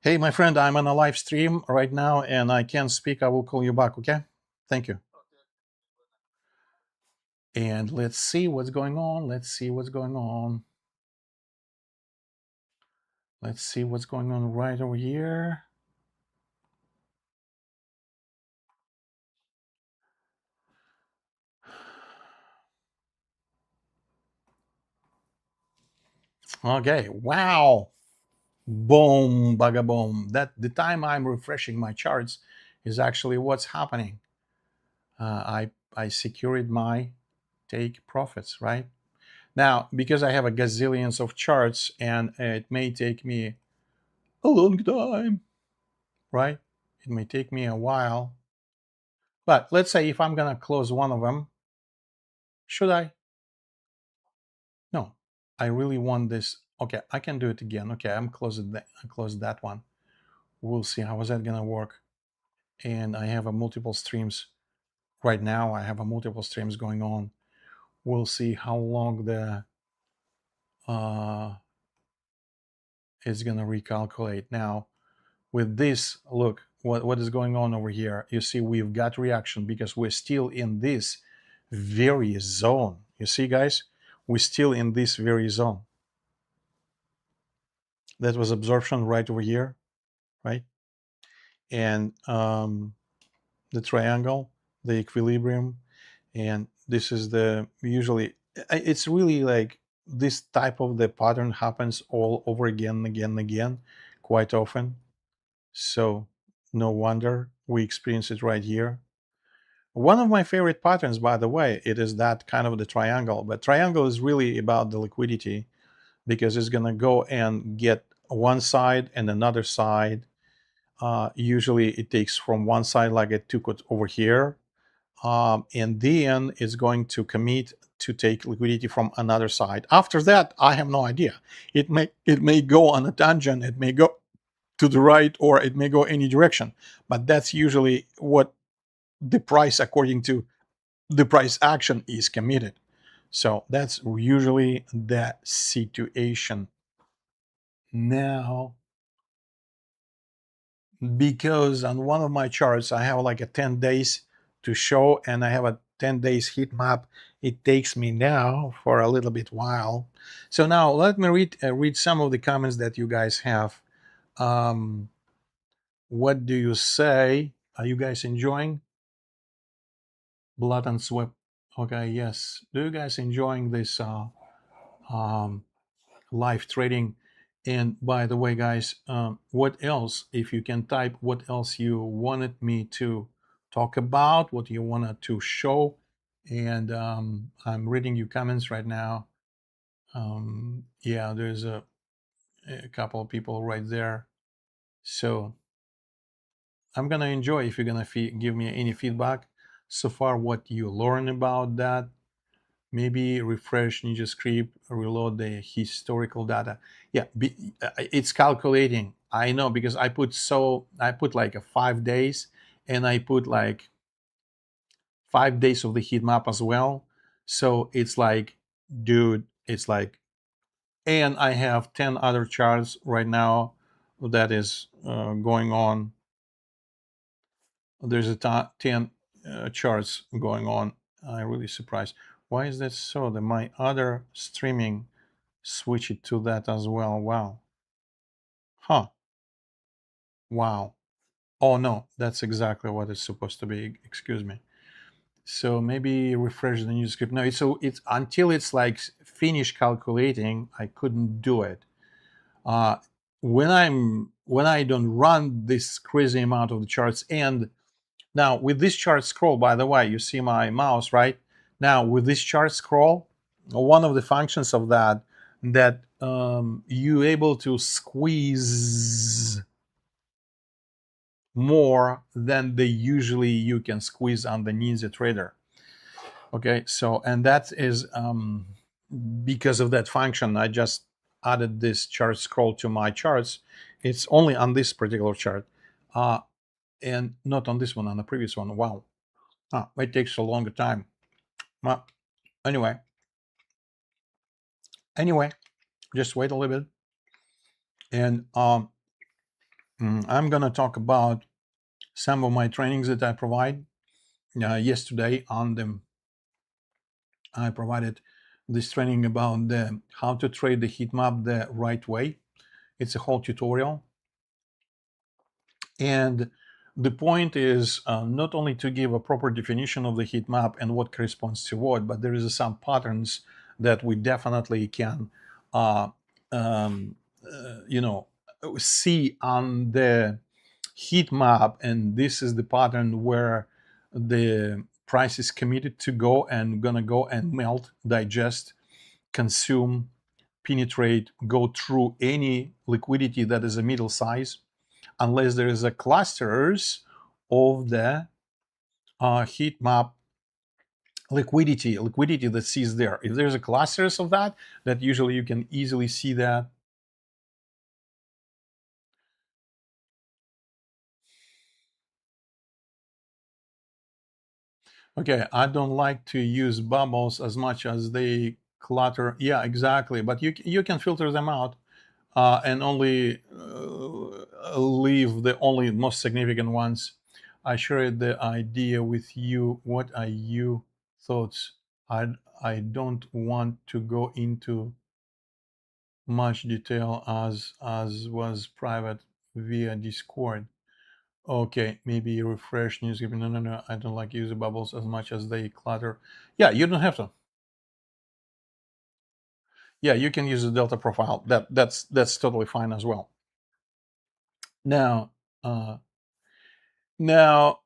Hey, my friend, I'm on a live stream right now and I can't speak. I will call you back, okay? Thank you. And let's see what's going on. Let's see what's going on. Let's see what's going on right over here. Okay, wow. Boom, baga boom. That the time I'm refreshing my charts is actually what's happening. I secured my take profits, right? Now, because I have a gazillions of charts and it may take me a long time, right? It may take me a while. But let's say if I'm going to close one of them, should I? No, I really want this. Okay, I can do it again. Okay, I closed that one. We'll see how is that going to work. And I have a multiple streams right now. I have a multiple streams going on. We'll see how long the it's going to recalculate. Now with this, look what is going on over here. You see, we've got reaction because we're still in this very zone. You see, guys, we're still in this very zone. That was absorption right over here, right? And the triangle, the equilibrium, and this is the usually, it's really like this type of the pattern happens all over again quite often. So no wonder we experience it right here. One of my favorite patterns, by the way, it is that kind of the triangle, but triangle is really about the liquidity because it's going to go and get one side and another side. Usually it takes from one side like it took it over here, and then it's going to commit to take liquidity from another side. After that, I have no idea. It may go on a tangent, it may go to the right, or it may go any direction, but that's usually what the price, according to the price action, is committed. So that's usually the situation. Now, because on one of my charts I have like a 10 days to show, and I have a 10 days heat map, it takes me now for a little bit while. So now let me read some of the comments that you guys have. What do you say? Are you guys enjoying blood and sweat? Okay, yes. Do you guys enjoying this live trading? And by the way, guys, what else, if you can type what else you wanted me to talk about, what you wanted to show, and I'm reading your comments right now. Yeah, there's a couple of people right there. So I'm gonna enjoy if you're gonna give me any feedback so far, what you learn about that. Maybe refresh Ninja script, reload the historical data. Yeah, it's calculating. I know, because I put like a 5 days, and I put like 5 days of the heat map as well. So it's like, dude, it's like, and I have 10 other charts right now that is going on. There's a 10 charts going on. I'm really surprised. Why is that so? That my other streaming switch it to that as well. Wow. Huh. Wow. Oh no, that's exactly what it's supposed to be. Excuse me. So maybe refresh the new script. No, it's until it's like finished calculating, I couldn't do it. When I don't run this crazy amount of the charts, and now with this chart scroll, by the way, you see my mouse, right? Now with this chart scroll, one of the functions of that you able to squeeze more than they usually you can squeeze on the Ninja Trader. Okay, so, and that is because of that function. I just added this chart scroll to my charts. It's only on this particular chart, and not on this one, on the previous one. Wow. It takes a longer time. Well, anyway, just wait a little bit, and I'm gonna talk about some of my trainings that I provide. Yesterday on them, I provided this training about how to trade the heat map the right way. It's a whole tutorial, and the point is not only to give a proper definition of the heat map and what corresponds to what, but there is some patterns that we definitely can see on the heat map. And this is the pattern where the price is committed to go and gonna go and melt, digest, consume, penetrate, go through any liquidity that is a middle size, unless there is a clusters of the heat map liquidity that sees there. If there's a clusters of that usually you can easily see that. Okay, I don't like to use bubbles as much as they clutter. Yeah, exactly. But you can filter them out and only leave the only most significant ones. I shared the idea with you. What are your thoughts? I don't want to go into much detail as was private via Discord. Okay, maybe refresh news. No. I don't like user bubbles as much as they clutter. Yeah, you don't have to. Yeah, you can use a delta profile. That's totally fine as well. Now, Now,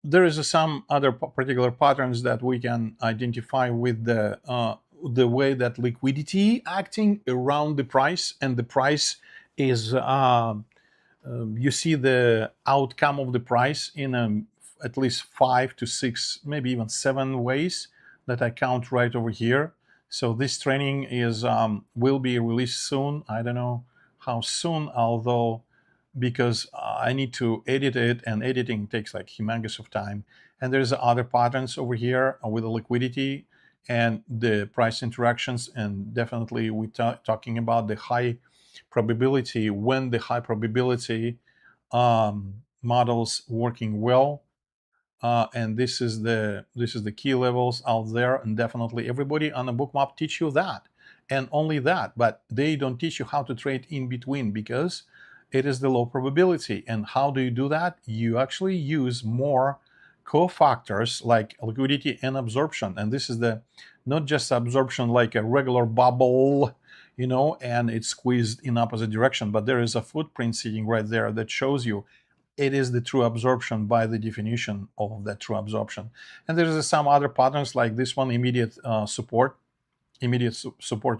there is some other particular patterns that we can identify with the way that liquidity acting around the price, and the price is you see the outcome of the price in at least 5 to 6, maybe even 7 ways that I count right over here. So this training is will be released soon. I don't know how soon, although because I need to edit it, and editing takes like humongous of time. And there's other patterns over here with the liquidity and the price interactions, and definitely we're talking about the high probability, when the high probability models working well, and this is the key levels out there, and definitely everybody on the bookmap teach you that, and only that, but they don't teach you how to trade in between, because it is the low probability. And how do you do that? You actually use more cofactors like liquidity and absorption, and this is the not just absorption like a regular bubble, you know, and it's squeezed in opposite direction, but there is a footprint sitting right there that shows you it is the true absorption by the definition of that true absorption. And there's some other patterns like this one, immediate support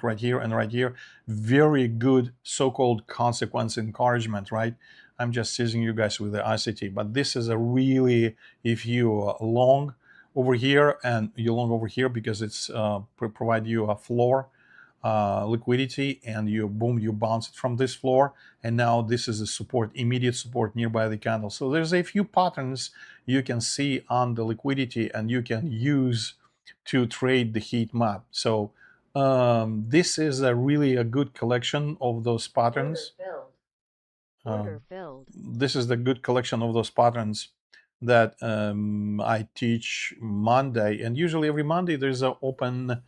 right here and right here. Very good so-called consequence encouragement, right? I'm just teasing you guys with the ICT, but this is a really, if you long over here and you long over here, because it's provide you a floor liquidity, and you boom, you bounce it from this floor, and now this is a support, immediate support nearby the candle. So there's a few patterns you can see on the liquidity, and you can use to trade the heat map. So this is really a good collection of those patterns. Order filled. This is the good collection of those patterns that I teach Monday, and usually every Monday there's an open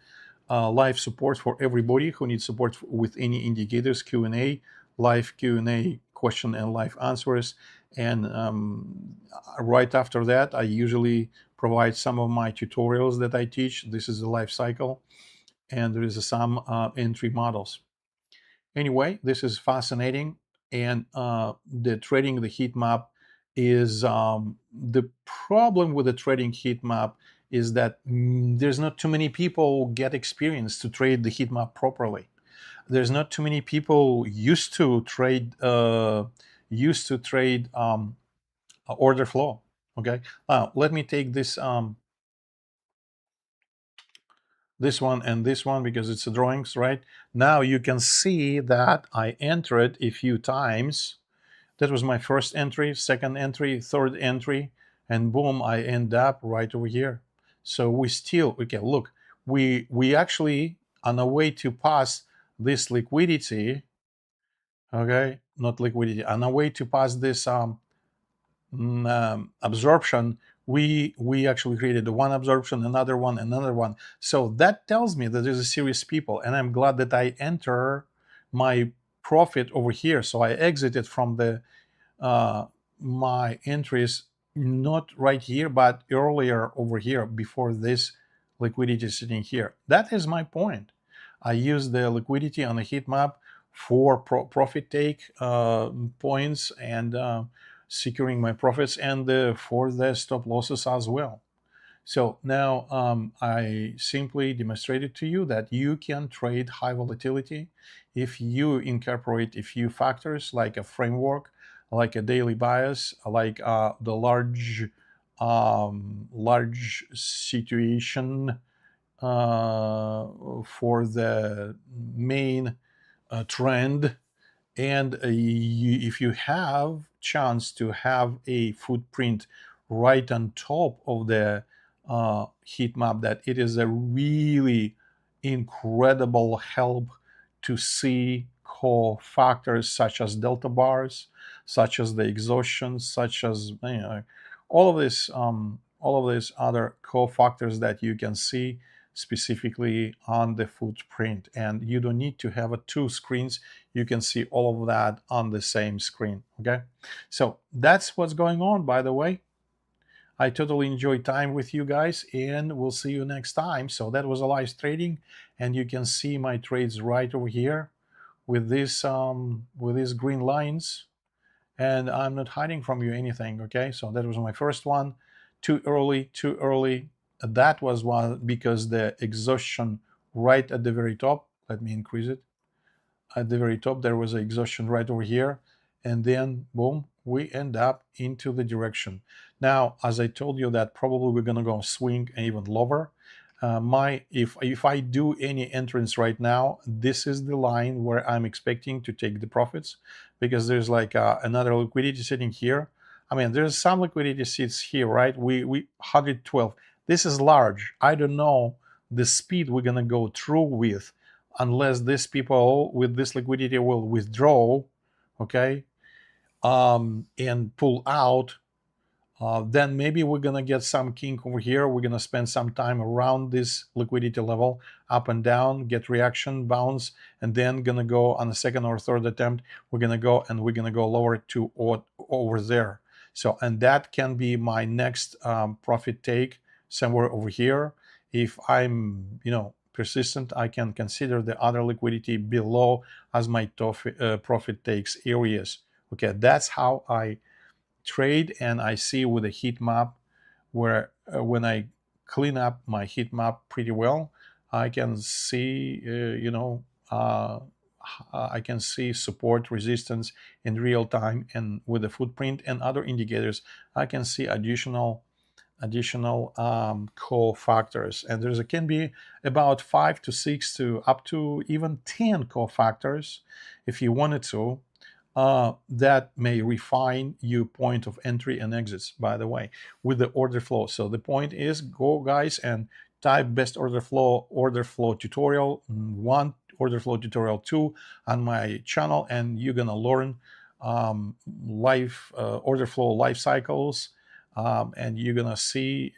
live support for everybody who needs support with any indicators, Q&A, live Q&A, question and live answers. And right after that, I usually provide some of my tutorials that I teach. This is the life cycle, and there is some entry models. Anyway, this is fascinating, and the trading the heat map is the problem with the trading heat map is that there's not too many people get experience to trade the heat map properly. There's not too many people used to trade order flow. Okay, let me take this this one and this one because it's a drawings, right? Now you can see that I entered a few times. That was my first entry, second entry, third entry, and boom, I end up right over here. So we still, okay, look, we actually on a way to pass this liquidity, okay, not liquidity, on a way to pass this absorption, we actually created one absorption, another one. So that tells me that there's a serious people, and I'm glad that I enter my profit over here. So I exited from the my entries not right here, but earlier over here before this liquidity sitting here. That is my point. I use the liquidity on the heat map for profit take points and securing my profits, and for the stop losses as well. So now I simply demonstrated to you that you can trade high volatility if you incorporate a few factors like a framework, like a daily bias, like the large situation for the main trend. And if you have chance to have a footprint right on top of the heat map, that it is a really incredible help to see cofactors such as delta bars, such as the exhaustion, such as all of these other cofactors that you can see specifically on the footprint. And you don't need to have two screens. You can see all of that on the same screen. Okay, so that's what's going on, by the way. I totally enjoyed time with you guys, and we'll see you next time. So that was a live trading, and you can see my trades right over here with these green lines, and I'm not hiding from you anything. Okay, so that was my first one. Too early, too early. That was one because the exhaustion right at the very top. Let me increase it. At the very top, there was an exhaustion right over here, and then boom, we end up into the direction. Now, as I told you, that probably we're gonna go swing even lower. If I do any entrance right now, this is the line where I'm expecting to take the profits, because there's like another liquidity sitting here. I mean, there's some liquidity sits here, right? We 112. This is large. I don't know the speed we're gonna go through with, unless these people with this liquidity will withdraw, okay, and pull out. Then maybe we're gonna get some kink over here. We're gonna spend some time around this liquidity level, up and down, get reaction, bounce, and then gonna go on the second or third attempt. We're gonna go lower to over there. So, and that can be my next profit take somewhere over here. If I'm, persistent, I can consider the other liquidity below as my profit takes areas. Okay, that's how I trade, and I see with a heat map where when I clean up my heat map pretty well, I can see, I can see support, resistance in real time, and with the footprint and other indicators, I can see additional cofactors, and there can be about 5 to 6 to up to even 10 cofactors if you wanted to. That may refine your point of entry and exits, by the way, with the order flow. So the point is, go guys and type best order flow tutorial 1, order flow tutorial 2 on my channel, and you're gonna learn order flow life cycles, and you're gonna see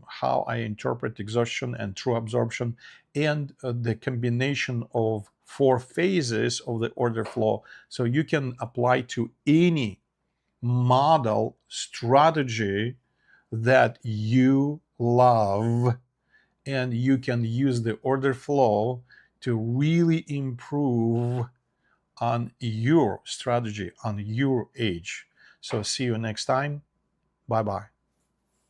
how I interpret exhaustion and true absorption, and the combination of 4 phases of the order flow, so you can apply to any model strategy that you love, and you can use the order flow to really improve on your strategy, on your age. So see you next time. Bye bye.